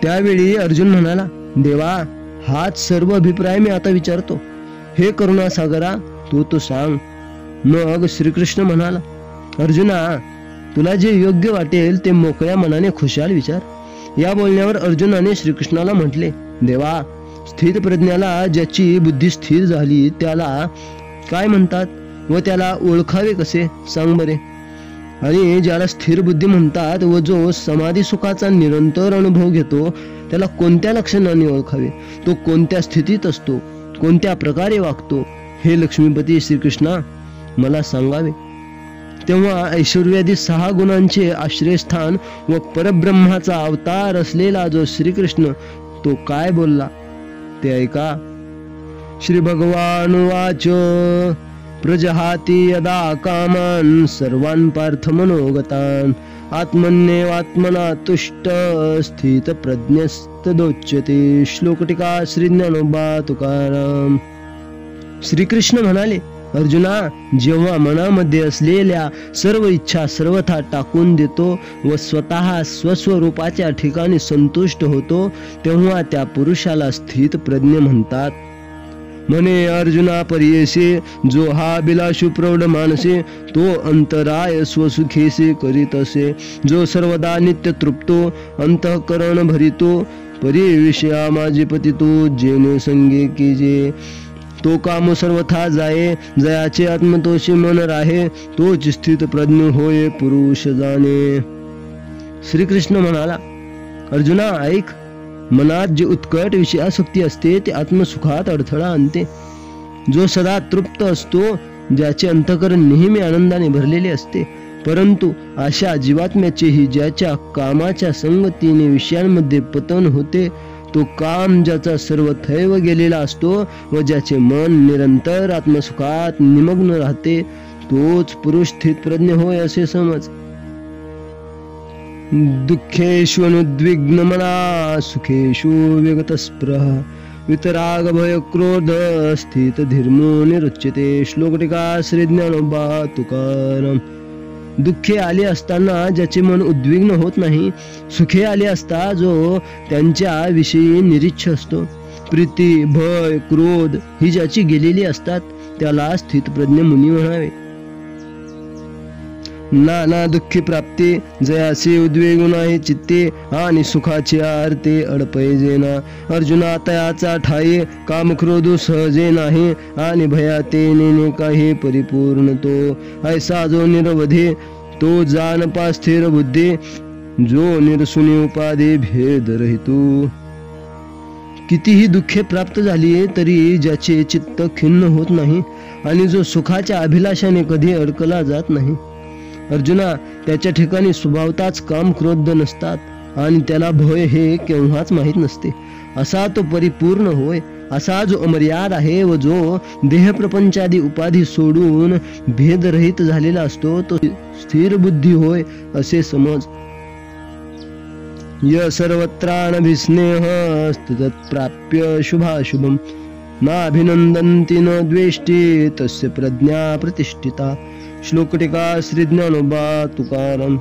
त्यावेळी अर्जुन म्हणाला, देवा हाच सर्व अभिप्राय मी आता विचारतो. हे करुणा सागरा, तू तो सांग. मग श्रीकृष्ण म्हणाला, अर्जुना, तुला जे योग्य वाटेल ते मोकळ्या मनाने खुशाल विचार. या बोलण्यावर अर्जुनाने श्रीकृष्णाला म्हटले, देवा स्थित प्रज्ञाला ज्याची बुद्धी स्थिर झाली त्याला काय म्हणतात व त्याला ओळखावे कसे, सांग बरे. आणि ज्याला स्थिर बुद्धी म्हणतात व जो समाधी सुखाचा निरंतर अनुभव घेतो, त्याला कोणत्या लक्षणांनी ओळखावे? तो कोणत्या स्थितीत असतो, कोणत्या प्रकारे वागतो, हे लक्ष्मीपती श्रीकृष्णा मला सांगावे. तेव्हा ऐश्वर्यादी 6 गुणांचे आश्रयस्थान व परब्रह्माचा अवतार असलेला जो श्रीकृष्ण, तो काय बोलला ते ऐका. श्री भगवान वाच प्रजहाती यदा कामान सर्वान् पार्थ मनोगतान्. आत्मन्येवात्मना तुष्ट स्थित प्रज्ञस्तदोच्यते. श्लोक टीका श्री ज्ञानोबा तुकाराम. श्रीकृष्ण म्हणाले, अर्जुना, जेव्हा मनामध्ये असलेल्या सर्व इच्छा सर्वथा टाकून देतो व स्वतः स्वस्वरूपाच्या ठिकाणी संतुष्ट होतो, तेव्हा त्या पुरुषाला स्थित प्रज्ञ म्हणतात. म्हणे अर्जुना पर्येसे, जो हा बिलाशु प्रौढ मानसे, तो अंतराय स्वसुखेसे करीत असे. जो सर्वदा नित्य तृप्तो अंतःकरण भरितो, परी विषया माझे पतितो जेने संगे कीजे. तो काम सर्वथा जाये, जयाचे आत्मतोषी मन राहे, तोच स्थित प्रज्ञ होय पुरुष जाणे. श्रीकृष्ण म्हणाला, अर्जुना ऐक, मनात जी उत्कट विषयासक्ती असते ते आत्मसुखात अडथळा आणते. जो सदा तृप्त असतो, ज्याचे अंतःकरण नेहमी आनंदाने भरलेले असते, परंतु अशा जीवात्म्याचेही ज्याच्या कामाच्या संगतीने विषयांमध्ये पतन होते, तो काम ज्याचा सर्व थैव गेलेला असतो व ज्याचे मन निरंतर आत्मसुखात निमग्न राहते, तोच पुरुष स्थित प्रज्ञ होय असे समज. दुःखेषु अनुद्विग्न मना सुखेषु विगतस्पृह. वितराग भय क्रोध स्थित धीर्मो निरुच्यते. श्लोक टीका श्री ज्ञानोबा तुकाराम. दुःखे आले असताना ज्याचे मन उद्विग्न होत नाही, सुखे आले असता जो त्यांच्या विषयी निरीच्छ असतो, प्रीती, भय, क्रोध ही ज्याची गेलेली असतात त्याला स्थितप्रज्ञ मुनी म्हणावे. नाना दुःखी प्राप्ती जयाचे उद्वेगून आहे चित्ते आणि सुखाची आरते अडपैजेना. अर्जुना तयाचा ठाई काम क्रोध सहजे नाही आणि भयाते नेणे काही परिपूर्ण तो. ऐसा जो निरवधी तो जाण पा स्थिर बुद्धी जो निरसुनी उपाधी भेद रहितो. कितीही दुःखे प्राप्त झाली तरी ज्याचे चित्त खिन्न होत नाही आणि जो सुखाच्या अभिलाषाने कधी अडकला जात नाही. अर्जुना त्याच्या ठिकाणी स्वभावताच काम क्रोध नसतात आणि त्याला भय हे केव्हाच माहीत नसते. असा तो परिपूर्ण होय. असा जो अमर्याद आहे व जो देह प्रपंचादी उपाधी सोडून भेदरहित झालेला असतो तो स्थिर बुद्धी होय असे समज. य सर्वत्रानभिस्नेह तत्प्राप्य शुभाशुभम नाभिनंदन्ति न द्वेष्टि तस्य प्रज्ञा प्रतिष्ठिता. श्लोक टीका श्री ज्ञानोबा तुकाराम.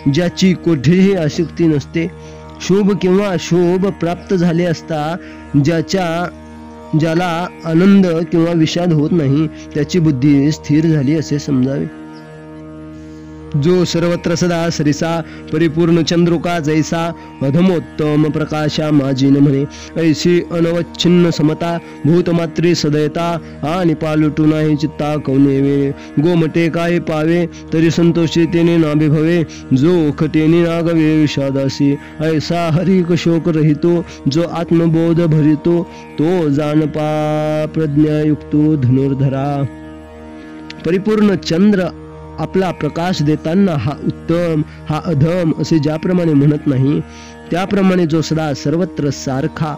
ज्याची कुठेही आसक्ती नसते, शुभ किंवा अशुभ प्राप्त झाले असता ज्याला आनंद किंवा विषाद होत नाही त्याची बुद्धी स्थिर झाली असे समजावे. जो सर्वत्र सदा सरिसा परिपूर्ण चंद्रुका जैसा अधमोत्तम प्रकाशा माजीन म्हणे. ऐशी अनवच्छिन्न समता भूतमात्री सदयता आणि पालटू नाही चित्ता कवने वेळे. गोमटे काय पावे तरी संतोषी तेने नाभिभवे जो खटेने नागवे विषादासी. ऐसा हरिक शोक रहितो जो आत्मबोध भरितो तो जाणपा प्रज्ञायुक्तो धनुर्धरा. परिपूर्ण चंद्र आपला प्रकाश देताना हा उत्तम हा अधम असे ज्याप्रमाणे म्हणत नाही त्याप्रमाणे जो सदा सर्वत्र सारखा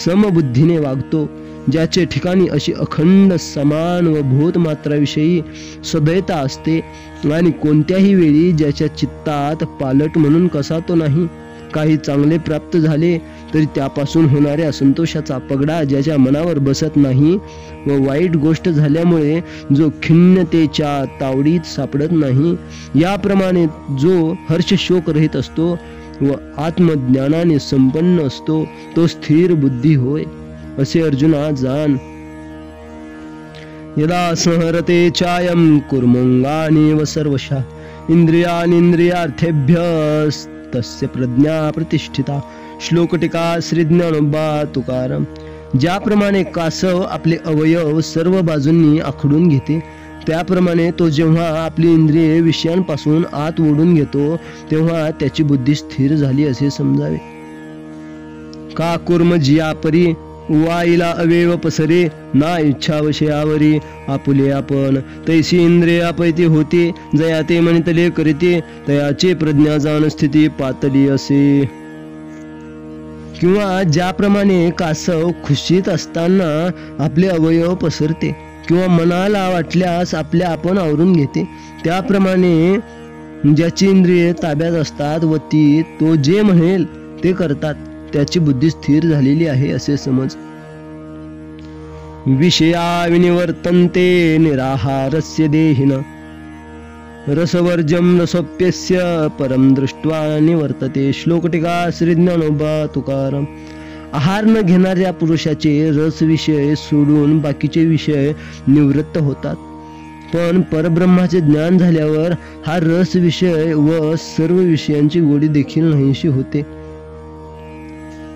समबुद्धीने वागतो ज्याचे ठिकाणी अशी अखंड समान व भूतमात्राविषयी सदैता असते आणि कोणत्याही वेळी ज्याच्या चित्तात पालट म्हणून कसा तो नाही. काही चांगले प्राप्त झाले तरी त्यापासून होणाऱ्या संतोषाचा पगडा ज्याच्या मनावर बसत नाही व वाईट गोष्ट झाल्यामुळे जो खिन्नतेच्या तावडीत सापडत नाही. याप्रमाणे जो हर्ष शोक रहित असतो व आत्मज्ञानाने संपन्न असतो तो स्थिर बुद्धी होय असे अर्जुना जाण. यदा संहरते चायम कुर्मंगानि व सर्वशः इंद्रियानिंद्रियार्थेभ्य तस्य प्रज्ञा प्रतिष्ठिता. श्लोक टीका श्री ज्ञानोबा तुकाराम. ज्याप्रमाणे कासव आपले अवयव सर्व बाजूंनी आखडून घेते त्याप्रमाणे तो जेव्हा आपली इंद्रिये विषयांपासून आत ओढून घेतो तेव्हा त्याची बुद्धी स्थिर झाली असे समजावे. का कुर्म जिया परी वाईला अवेव पसरे ना इच्छा विषयावरी आपुले आपण. तैसी इंद्रिया पैती होती जया ते म्हणतले करीते तयाचे प्रज्ञा जाण स्थिती पातळी असे. किंवा ज्याप्रमाणे कासव खुशीत असताना आपले अवयव पसरते किंवा मनाला वाटल्यास आपल्या आपण आवरून घेते त्याप्रमाणे ज्याची इंद्रिये ताब्यात असतात व ती तो जे म्हणेल ते करतात त्याची बुद्धी स्थिर झालेली आहे असे समज. विषया विनिवर्तन्ते निराहारस्य देहिन रसवर्जम रसोप्यस्य परम दृष्ट्वा निवर्तते. श्लोक टीका श्री ज्ञानोबा तुकाराम. आहार न घेणाऱ्या पुरुषाचे रस विषय सोडून बाकीचे विषय निवृत्त होतात पण परब्रह्माचे ज्ञान झाल्यावर हा रस विषय व सर्व विषयांची गोडी देखील नाहीशी होते.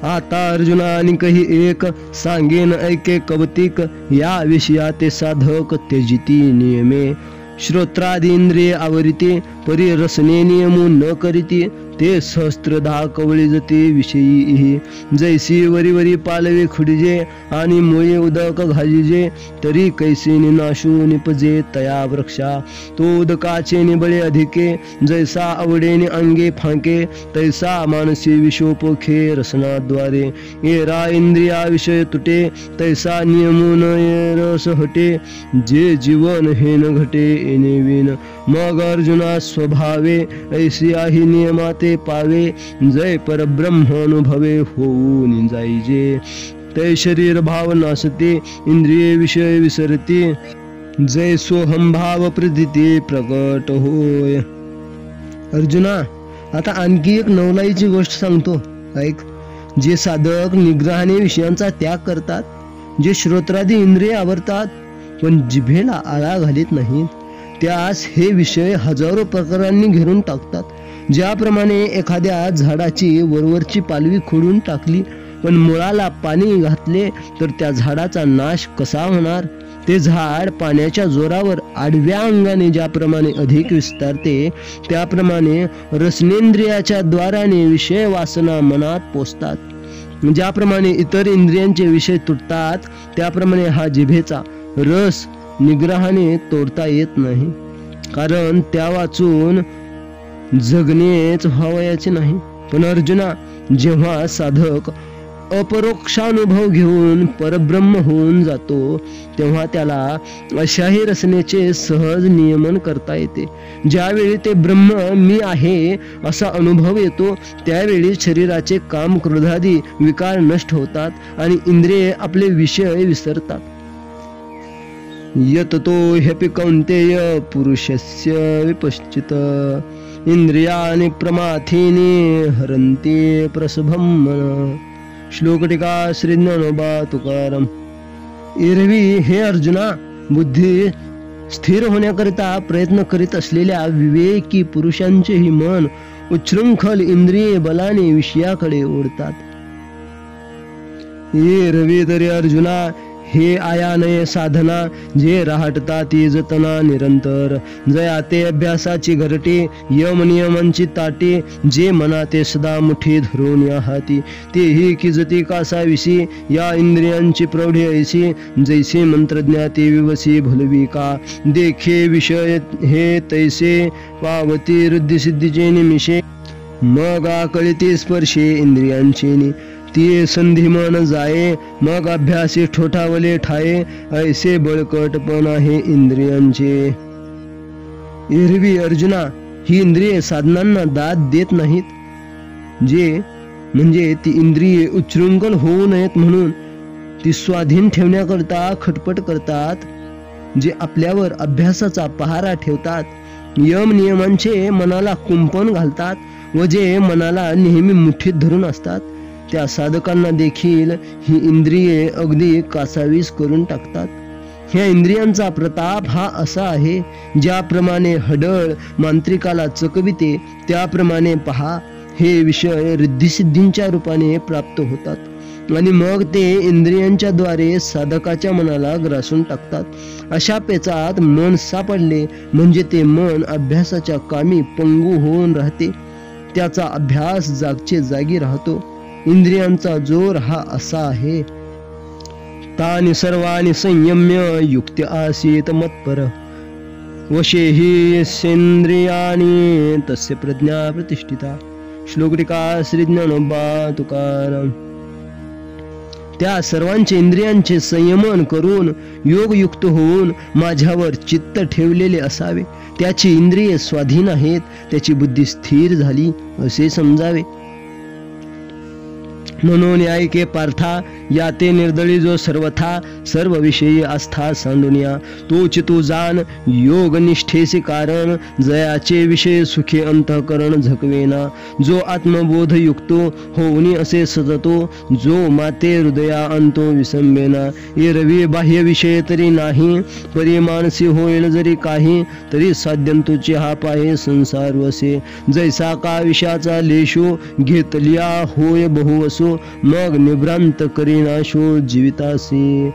आता अर्जुनानी कही एक सांगेन ऐके कवतिक या विषयाते साधक त्यजिती नियमे. श्रोत्रादींद्रिये आवरिते परी रसने नियमू न करीती ते सहस्त्रधा कवळी जते विषयी. जैसी वरी वरी पालवे खुडिजे आणि मुळे उदक घालिजे तरी कैसे निनाशू निपजे तया वृक्षा. तो उदकाचे निबळे अधिके जैसा आवडेने अंगे फांके तैसा मानसी विषोपोखे रसनाद्वारे. एरा इंद्रिया विषय तुटे तैसा नियमून रस हटे जे जीवन हे न घटे येणे विन. मग अर्जुना स्वभावे ऐसी आही नियमाते पावे जय परब्रह्म अनुभवे होऊन जाईजे. तै शरीर भाव नासते इंद्रिये विषय विसरते जय सोहम भाव प्रतीती प्रकट होय. अर्जुना आता आणखी एक नवलाईची गोष्ट सांगतो ऐक. जे साधक निग्रहाने विषयांचा त्याग करतात, जे श्रोत्रादी इंद्रिय आवरतात पण जिभेला आळा घालीत नाहीत, त्यास हे विषय हजारो प्रकारांनी घेरून टाकतात। ज्याप्रमाणे एखाद्या झाडाची वरवरची पालवी खोडून टाकली पण मुळाला पाणी घातले तर त्या झाडाचा नाश कसा होणार? ते झाड पाण्याच्या जोरावर आडव्या अंगाने ज्याप्रमाणे अधिक विस्तारते, त्याप्रमाणे रसनेंद्रियाच्या द्वाराने विषय वासना मनात पोचतात। ज्याप्रमाणे इतर इंद्रियांचे विषय तुटतात, त्याप्रमाणे हा जिभेचा रस निग्रहाने तोडता येत नाही, कारण त्या वाचून जगणेच व्हावयाचे नाही। पण अर्जुना, जेव्हा साधक अपरोक्षानुभव घेऊन परब्रह्म होऊन जातो, तेव्हा त्याला अशाही रचनेचे सहज नियमन करता येते। ज्यावेळी ते ब्रह्म मी आहे असा अनुभव येतो, त्यावेळी शरीराचे काम क्रोधादी विकार नष्ट होतात आणि इंद्रिये आपले विषय विसरतात। यततो ह्यपि कौन्तेय पुरुषस्य विपश्चित इंद्रियाणि प्रमाथीनि हरन्ति प्रसभं मन। श्लोक टीका श्री ज्ञानोबा तुकाराम। एरवी हे अर्जुना, बुद्धी स्थिर होण्याकरिता प्रयत्न करीत असलेल्या विवेकी पुरुषांचेही मन उच्छृंखल इंद्रिय बलाने विषयाकडे ओढतात। एरवी तरी अर्जुना, हे आयानय साधना जे राहटता ती जतना निरंतर, जया ते अभ्यासाची घरटे यम नियमांची ताटे, जे मना ते सदा मुठी धरून या हाती, तेही किजती कासाविसी या इंद्रियांची प्रौढी ऐसी, जैसे मंत्रज्ञाती विवसी भलवी का, देखे विषय हे तैसे पावती रुद्धी सिद्धीचे निमिषे, मग आकळीती स्पर्शे इंद्रियांची ती संधी मन जाये, मग अभ्यासी ठोठावले ठाये, ऐसे बळकट पण आहे इंद्रियांचे। एरवी अर्जुना, ही इंद्रिये साधनांना दाद देत नाहीत, म्हणजे ती इंद्रिये उच्छृंखल होऊ नयेत म्हणून ती स्वाधीन ठेवण्याकरता खटपट करतात, जे आपल्यावर अभ्यासाचा पहारा ठेवतात, यम नियमांचे मनाला कुंपण घालतात व जे मनाला नेहमी मुठीत धरून असतात, त्या साधकांना देखील ही इंद्रिये अगदी कासावीस करून टाकतात। ह्या इंद्रियांचा प्रताप हा असा आहे, ज्याप्रमाणे हडळ मांत्रिकाला चकविते, त्याप्रमाणे पहा हे विषय रिद्धिसिद्धींच्या रूपाने प्राप्त होतात आणि मग ते इंद्रियांच्या द्वारे साधकाच्या मनाला ग्रासून टाकतात। अशा पेचात मन सापडले म्हणजे ते मन अभ्यासाच्या कामी पंगू होऊन राहते, त्याचा अभ्यास जागचे जागी राहतो। इंद्रियांचा जोर हा असा आहे, तानि सर्वाणि संयम्य युक्त आसीत मत्पर, वशे हि सेंद्रियाणि तस्य प्रज्ञा प्रतिष्ठिता। श्लोक टीका श्री ज्ञानोबा तुकाराम। त्या सर्वांचे इंद्रियांचे संयमन करून योगयुक्त होऊन माझ्यावर चित्त ठेवलेले असावे, त्याची इंद्रिये स्वाधीन आहेत, त्याची बुद्धी स्थिर झाली असे समजावे। म्हणून ऐके पार्था, या ते निर्दळी जो सर्वथा सर्व विषयी आस्था सांडुनिया, तोच तू जाण योग निष्ठेचे कारण, जयाचे विषय सुखे अंतःकरण झकवेना, जो आत्मबोध युक्तो होऊनी असे सजतो, जो माते हृदया अंतो विसंबेना। एरवी बाह्य विषय तरी नाही, परी मानसी होईल जरी काही, तरी साध्यंतुचे हा पाहे संसार वसे, जैसा का विषयाचा लेशो घेतलिया होय बहुवसो, मग निभ्रांत करीनाशो जीवितासी,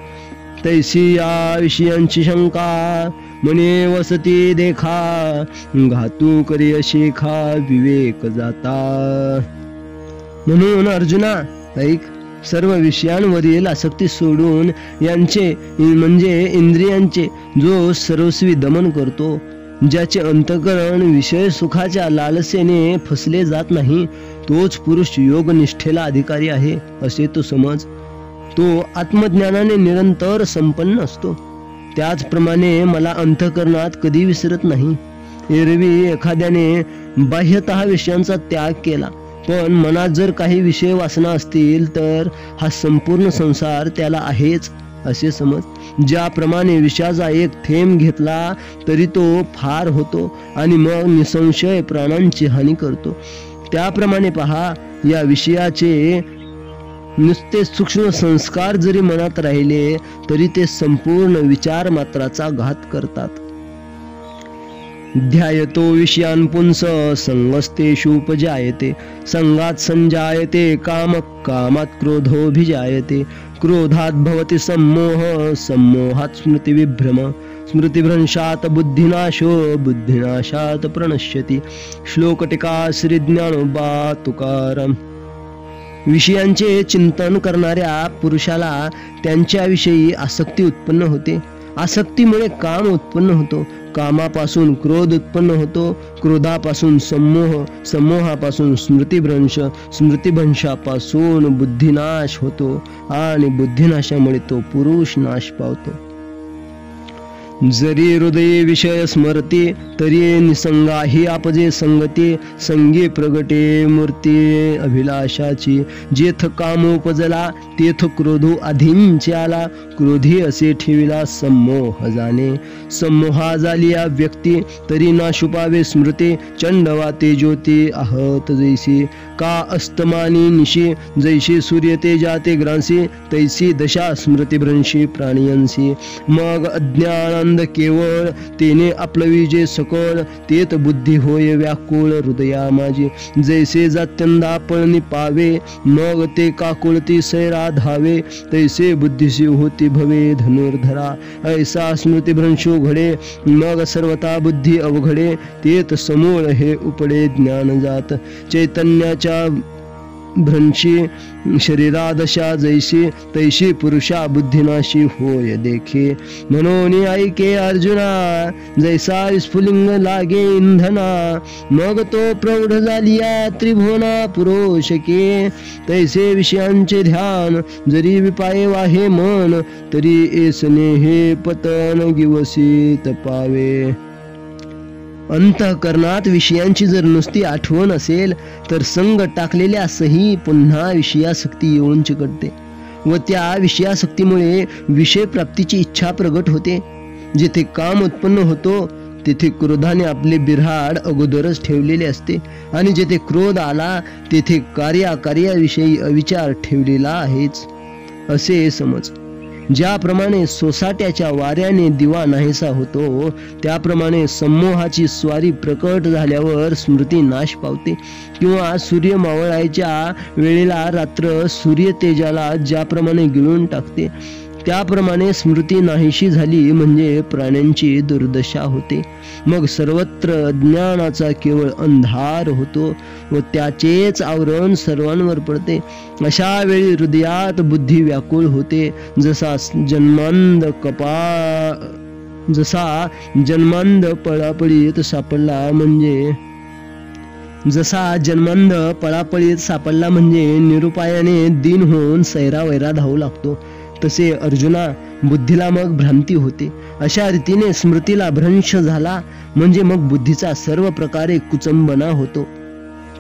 तैसी या विषयांची शंका मने वसती देखा, घातू करी अशी खा विवेक जाता। म्हणून अर्जुना ऐक, सर्व विषयांवरील आसक्ती सोडून यांचे म्हणजे इंद्रियांचे जो सर्वस्वी दमन करतो, ज्याचे अंतःकरण विषय सुखाच्या लालसेने फसले जात नाही, तोच पुरुष योग निष्ठेला अधिकारी आहे असे तो समज। तो आत्मज्ञानाने निरंतर संपन्न असतो, त्याचप्रमाणे मला अंतःकरणात कधी विसरत नाही। एरवी एखाद्याने बाह्यतः विषयांचा त्याग केला, पण मनात जर काही विषय वासना असतील तर हा संपूर्ण संसार त्याला आहेच असे समज। ज्याप्रमाणे विषयाचा एक थेंब घेतला तरी तो फार होतो आणि मग निसंशय प्राणांची हानी करतो, त्याप्रमाणे पहा या विषयाचे नुसते सूक्ष्म संस्कार जरी मनात राहिले तरी ते संपूर्ण विचार मात्राचा घात करतात. ध्यायतो विषयान् पुंस संगस्तेषुपजायते संगात संजायते काम कामात् क्रोधोऽभिजायते क्रोधात् भवति सम्मोह सम्मोहात् स्मृतिविभ्रम स्मृतिभ्रंशात् बुद्धिनाशो बुद्धिनाशात् प्रणश्यति. श्लोकटिका श्री ज्ञानोबा तुकाराम. विषयांचे चिंतन करणाऱ्या पुरुषाला त्यांच्याविषयी आसक्ती उत्पन्न होते. आसक्तीमुळे काम उत्पन्न होतो. कामापासून क्रोध उत्पन्न होतो. क्रोधापासून सम्मोह, सम्मोहापासून स्मृतिभ्रंश, स्मृतिभ्रंशापासून बुद्धिनाश होतो आणि बुद्धिनाशामुळे तो पुरुष नाश पावतो. जरी हृदये विषय स्मरते तरी निसंगाही आपजे संगते संगे प्रगटे मूर्ती अभिलाषाची. जेथ कामोपजला तेथ क्रोधो अधींचे आला क्रोधी असे ठेविला सम्मोह जाणे. सम्मोहा झालिया व्यक्ती तरी ना शुपावे स्मृते चंडवाते ज्योती आहत जैसी. का अस्तमानी निशी जैशी सूर्य ते जाते ग्रांसी तैसी दशा स्मृतिभ्रंशी प्राणियांसी. मग अज्ञान केवळ तेने आपलवी जे सकळ तेत बुद्धी होय व्याकुळ हृदया माझी. जैसे जात्यंदा पळणी पावे मग ते काकुळती सैरा धावे तैसे बुद्धीसी होती भवे धनुर्धरा. ऐसा स्मृतिभ्रंशो घडे मग सर्वता बुद्धी अवघडे तेत समूळ हे उपडे ज्ञान जात. चैतन्याच्या भ्रंशी शरीरा दशा जैशी तैशी पुरुषा बुद्धिनाशी होय देखे. म्हणून ऐके अर्जुना जैसा स्फुलिंग लागे इंधना मग तो प्रौढ झालिया त्रिभुवना पुरोशके. तैसे विषयांचे ध्यान जरी विपाये वाहे मन तरी ऐसने हे पतन गिवसी तपावे. अंतःकरणात विषयांची जर नुसती आठवण असेल तर संग टाकलेल्या सही पुन्हा विषयासक्ती येऊन चिकटते व त्या विषयासक्तीमुळे विषय प्राप्तीची इच्छा प्रगट होते. जेथे काम उत्पन्न होतो तेथे क्रोधाने आपले बिऱ्हाड अगोदरच ठेवलेले असते आणि जेथे क्रोध आला तेथे कार्याविषयी अविचार ठेवलेला आहेच असे समज. ज्याप्रमाणे सोसाट्याच्या वाऱ्याने दिवा नाहीसा होतो त्याप्रमाणे सम्मोहाची स्वारी प्रकट झाल्यावर स्मृती नाश पावते. किंवा सूर्य मावळायच्या वेळेला रात्र सूर्य तेजाला ज्याप्रमाणे गिळून टाकते त्याप्रमाणे स्मृती नाहीशी झाली म्हणजे प्राण्यांची दुर्दशा होते. मग सर्वत्र अज्ञानाचा केवळ अंधार होतो व त्याचेच आवरण सर्वांवर पडते. अशा वेळी हृदयात बुद्धी व्याकुळ होते. जसा जन्मांध पळापळीत सापडला म्हणजे निरुपायाने दिन होऊन सैरावैरा धावू लागतो तसे अर्जुना बुद्धीला मग भ्रांती होते. अशा रीतीने स्मृतीला भ्रंश झाला म्हणजे मग बुद्धीचा सर्व प्रकारे कुचंबना होतो.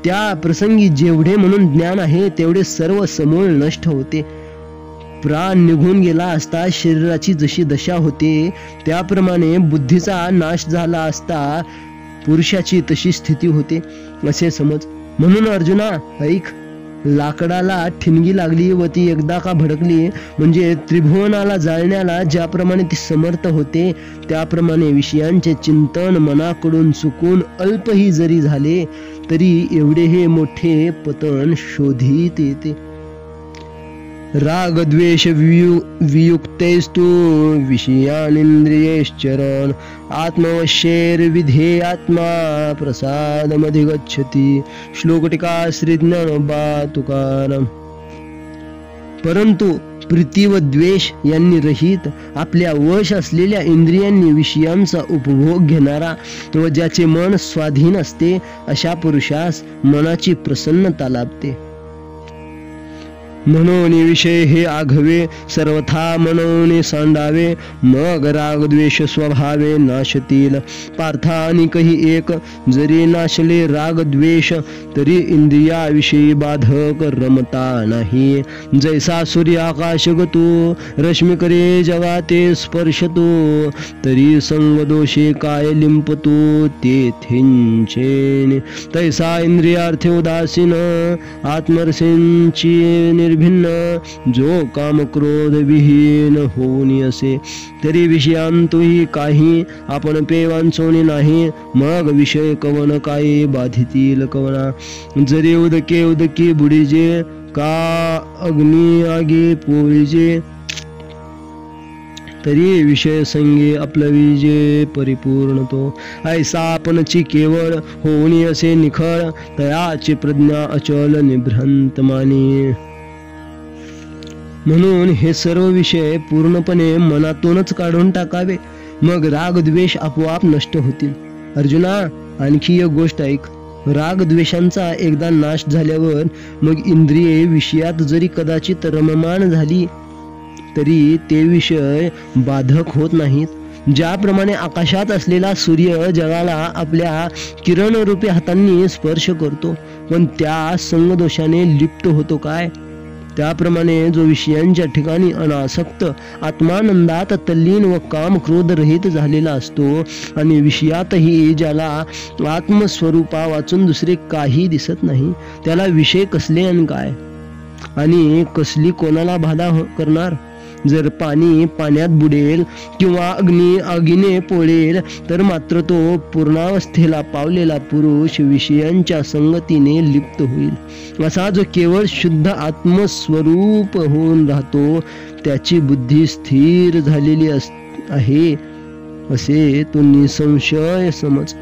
त्या प्रसंगी जेवढे म्हणून ज्ञान आहे तेवढे सर्व समूळ नष्ट होते. प्राण निघून गेला असता शरीराची जशी दशा होते त्याप्रमाणे बुद्धीचा नाश झाला असता पुरुषाची तशी स्थिती होते असे समज. म्हणून अर्जुना ऐक, लाकडाला ठिणगी लागली व ती एकदा का भडकली म्हणजे त्रिभुवनाला जाळण्याला ज्याप्रमाणे ती समर्थ होते त्याप्रमाणे विषयांचे चिंतन मनाकडून चुकून अल्पही जरी झाले तरी एवढे हे मोठे पतन शोधित येते. राग द्वेष वियुक्तैस्तु विषयानिंद्रियैश्चरन् आत्मवश्यैर्विधे आत्मा प्रसादमधिगच्छति. श्लोकटिका श्री ज्ञानोबा तुकाराम. परंतु प्रीती व द्वेष यांनी रहित आपल्या वश असलेल्या इंद्रियांनी विषयांचा उपभोग घेणारा व ज्याचे मन स्वाधीन असते अशा पुरुषास मनाची प्रसन्नता लाभते. म्हणून विषय हे आघवे सर्वथा मनोने सांडावे मग राग द्वेष स्वभावे नाशतील. पार्थानिकही एक जरी नाशले राग द्वेष तरी इंद्रियाविषयी बाधक रमता नाही. जैसा सूर्य आकाश गतो रश्मी करे जगाते स्पर्शतो तरी संग दोषे काय लिंपतो तेथेंचेन. तैसा इंद्रियार्थे उदासीन आत्मरसेंची निर्भिन्न जो काम क्रोध विहीन होऊन असे तरी विषयांतोही काही आपण पेवांचोनी नाही मग विषय कवन काही बाधितील कवना जरी उदके उदकी बुडीजे का अग्नी आगे पोळीजे तरी विषय संगे आपलविजे परिपूर्ण तो ऐसा आपणची केवळ होऊनी असे निखळ तयाची प्रज्ञा अचल निभ्रांत मानी म्हणून हे सर्व विषय पूर्णपणे मनातूनच काढून टाकावे मग राग द्वेष आपोआप नष्ट होतील. अर्जुना आणखी एक गोष्ट ऐक. राग द्वेषांचा एकदा नाश झाल्यावर मग इंद्रिये विषयात जरी कदाचित रममाण झाली तरी ते विषय बाधक होत नाहीत. ज्याप्रमाणे आकाशात असलेला सूर्य जगाला आपल्या किरणरूपी हातांनी स्पर्श करतो पण त्या संगदोषाने लिप्त होतो काय त्याप्रमाणे जो विषयांच्या ठिकाणी अनासक्त आत्मानंदात तल्लीन व काम क्रोध रहित झालेला असतो आणि विषयातही ज्याला आत्मस्वरूपा वाचून दुसरे काही दिसत नाही त्याला विषय कसले आणि काय आणि कसली कोणाला बाधा करणार. जर पाणी पाण्यात बुडेल किंवा अग्नी आगीने पोळेल तर मात्र तो पूर्णावस्थेला पावलेला पुरुष विषयांच्या संगतीने लिप्त होईल. असा जो केवळ शुद्ध आत्मस्वरूप होऊन राहतो त्याची बुद्धी स्थिर झालेली आहे असे तू निसंशय समज.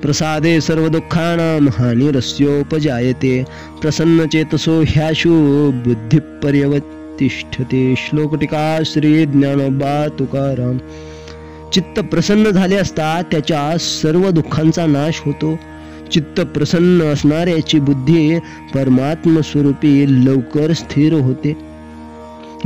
प्रसादे सर्व दुःखानां हानिरस्योपजायते प्रसन्नचेतसो ह्याशु बुद्धिपर्यवतिष्ठते. श्लोक टीका श्री ज्ञानोबा तुकाराम. चित्त प्रसन्न झाले असता त्याच्या सर्व दुःखांचा नाश होतो. चित्त प्रसन्न असणाऱ्याची बुद्धी परमात्म स्वरूपी लवकर स्थिर होते.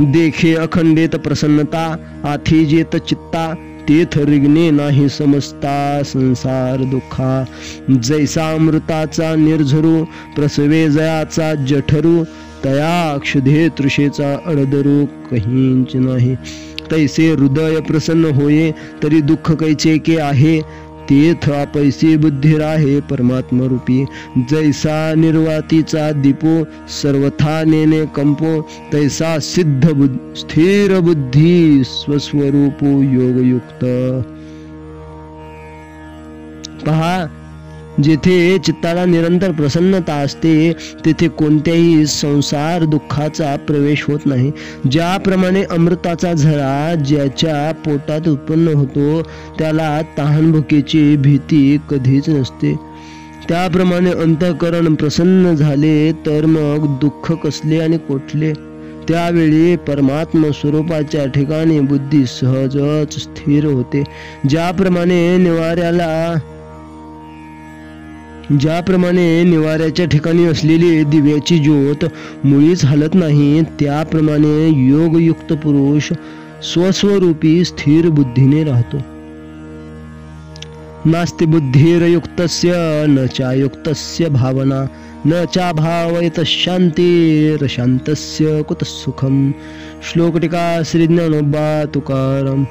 देखे अखंडित प्रसन्नता आथी जेत चित्ता तेथ रिगणे नाही समजता संसार दुःखा. जैसा अमृताचा निर्झरू प्रसवे जयाचा जठरू तया क्षुधे तृषेचा अडदरू कहींच नाही. तैसे हृदय प्रसन्न होये तरी दुःख कैचे के आहे तेथ आपैसी बुद्धी राहे परमात्मा रूपी. जैसा निर्वातीचा दीपो सर्वथा नेने कंपो तैसा सिद्ध स्थिर बुद्धी स्वस्वरूपो योगयुक्त. पहा जेथे चित्ताला निरंतर प्रसन्नता असते तेथे कोणत्याही संसार दुःखाचा प्रवेश होत नाही. ज्याप्रमाणे अमृताचा झरा ज्याच्या पोटात उत्पन्न होतो त्याला तहानभुकेची भीती कधीच नसते त्याप्रमाणे अंतःकरण प्रसन्न झाले तर मग दुःख कसले आणि कोठले. त्यावेळी परमात्म स्वरूपाच्या ठिकाणी बुद्धी सहजच स्थिर होते. ज्याप्रमाणे निवाऱ्याच्या ठिकाणी असलेली दिव्याची ज्योत मुळीच हलत नाही त्याप्रमाणे योगयुक्त पुरुष स्वस्वरूपी स्थिर बुद्धीने राहतो. नास्ति बुद्धिर्युक्तस्य न चायुक्तस्य भावना न चा भावयत शांतिर् शांतस्य कुतः सुखम. श्लोक टीका श्री ज्ञानोबा तुकाराम.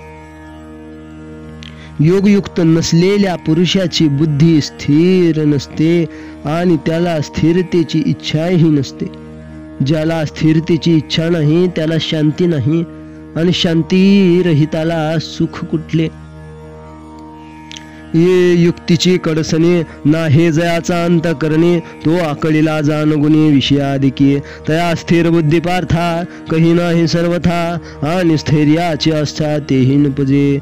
योगयुक्त नसलेल्या पुरुषाची बुद्धी स्थिर नसते आणि त्याला स्थिरतेची इच्छाही नसते. ज्याला स्थिरतेची इच्छा नाही त्याला शांती नाही आणि शांती रहिताला सुख कुठले. ये युक्तीची कडसणे ना हे जयाचा अंत करणे तो आकळीला जाणगुणी विषयादिकी. तया स्थिर बुद्धी पार्था कही नाही सर्वथा आणि स्थैर्याची आस्था तेही नपजे.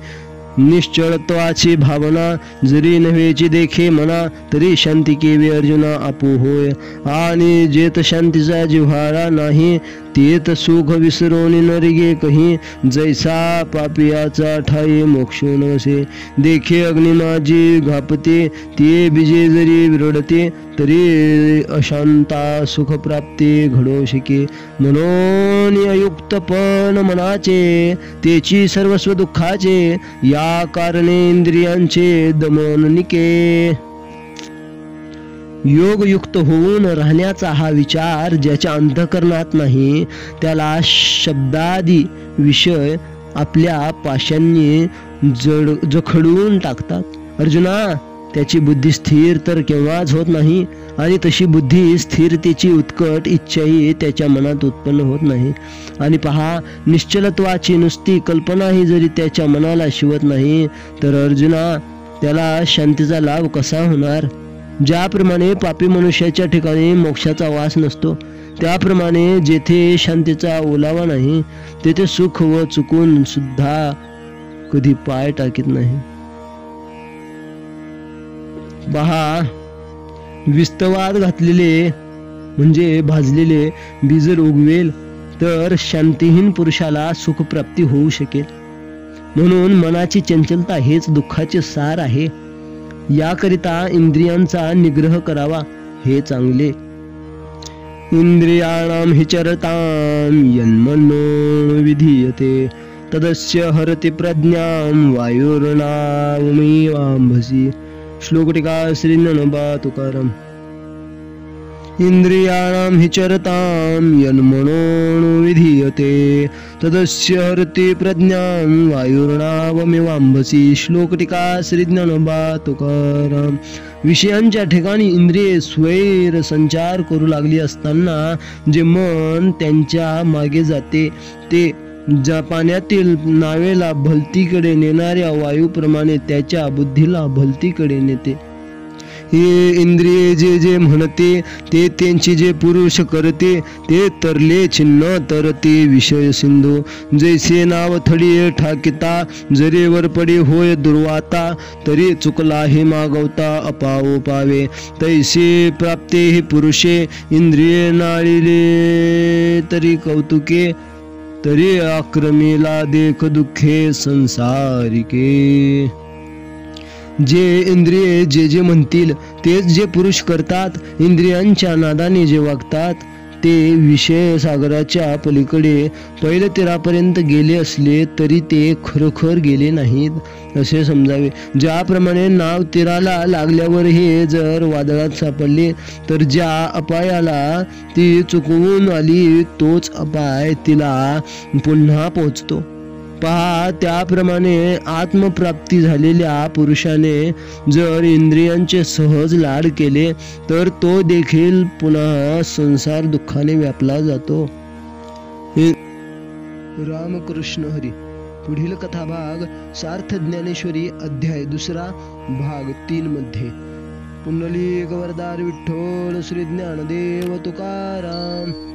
निश्चळत्वाची भावना जरी नव्हेची देखे मना तरी शांती केवी अर्जुना आपो होय. आणि जेत शांतीचा जिव्हाळा नाही तेत सुख विसरून नरिगे कही. जैसा पापियाचा ठाई मोक्षो नसे देखे अग्नि माझी घापते ते बीजे जरी विरडते तरी अशांता सुख प्राप्ती घडो शके. म्हणून अयुक्तपण मनाचे तेची सर्वस्व दुःखाचे या कारणे इंद्रियांचे दमन निके. योगयुक्त होऊन राहण्याचा हा विचार ज्याच्या अंतःकरणात नाही त्याला शब्दादी विषय आपल्या पाशांनी जखडून टाकतात. अर्जुना त्याची बुद्धी स्थिर तर केव्हाच होत नाही, आणि तशी बुद्धी स्थिरतेची उत्कट इच्छाही त्याच्या मनात उत्पन्न होत नाही. आणि पहा, निश्चलत्वाची नुसती कल्पनाही जरी त्याच्या मनाला शिवत नाही, तर अर्जुना, त्याला शांतीचा लाभ कसा होणार? ज्याप्रमाणे पापी मनुष्याच्या ठिकाणी मोक्षाचा वास नसतो, त्याप्रमाणे जेथे शांतीचा ओलावा नाही, तेथे सुख व चुकून सुद्धा कधी पाय टाकीत नाही. पहा, विस्तवात घातलेले म्हणजे भाजलेले बीज जर उगवेल तर शांतीहीन पुरुषाला सुखप्राप्ती होऊ शकेल. म्हणून मनाची चंचलता हेच दुःखाचे सार आहे. याकरिता इंद्रियांचा निग्रह करावा हे चांगले. इंद्रियाणाम हि चरताम यन्मनो विधीयते तदस्य हरति प्रज्ञां वायुर्नावमेवांभसी. श्लोक टीका श्री ज्ञानोबा तुकाराम. इंद्रियाणां हि चरतां यन्मनो विधीयते तदस्य हरति प्रज्ञां वायुर्नावमेवांभसी. श्लोक टीका श्री ज्ञानोबा तुकाराम. विषयांच्या ठिकाणी इंद्रिये स्वैर संचार करू लागली असताना जे मन त्यांच्या मागे जाते, ते ज्या पाण्यातील नावेला भलतीकडे नेणाऱ्या वायूप्रमाणे त्याच्या बुद्धीला भलतीकडे नेते. हे इंद्रिये जे जे म्हणते ते त्यांची जे पुरुष करते, ते तरले छिन्न तरते विषय सिंधू. जैसे नाव थडी ठाकिता जरी वर पडी होय दुर्वाता, तरी चुकला हे मागवता अपावो पावे. तैसे प्राप्ते हे पुरुषे इंद्रिये नाळिले तरी कौतुके, तरी आक्रमेला देख दुःखे संसारिके. जे इंद्रिये जे जे म्हणतील तेच जे पुरुष करतात, इंद्रियांच्या नादाने जे वागतात, ते विषय सागराच्या पलीकडे पहिल्या तीरापर्यंत गेले असले तरी ते खरोखर गेले नाहीत असे समजावे. ज्याप्रमाणे नाव तीराला लागल्यावर हे जर वादळात सापडले, तर ज्या अपायाला ती चुकवून आली तोच अपाय तिला पुन्हा पोहोचतो. पहा, त्याप्रमाणे आत्मप्राप्ती झालेल्या पुरुषाने जर इंद्रियांचे सहज लाड केले, तर तो देखील पुन्हा संसार दुःखाने व्यापला जातो. रामकृष्ण हरी. पुढील कथाभाग सार्थ ज्ञानेश्वरी अध्याय 2 भाग 3 मध्ये. पुंडलिक वरदार विठ्ठल श्री ज्ञानदेव तुकाराम.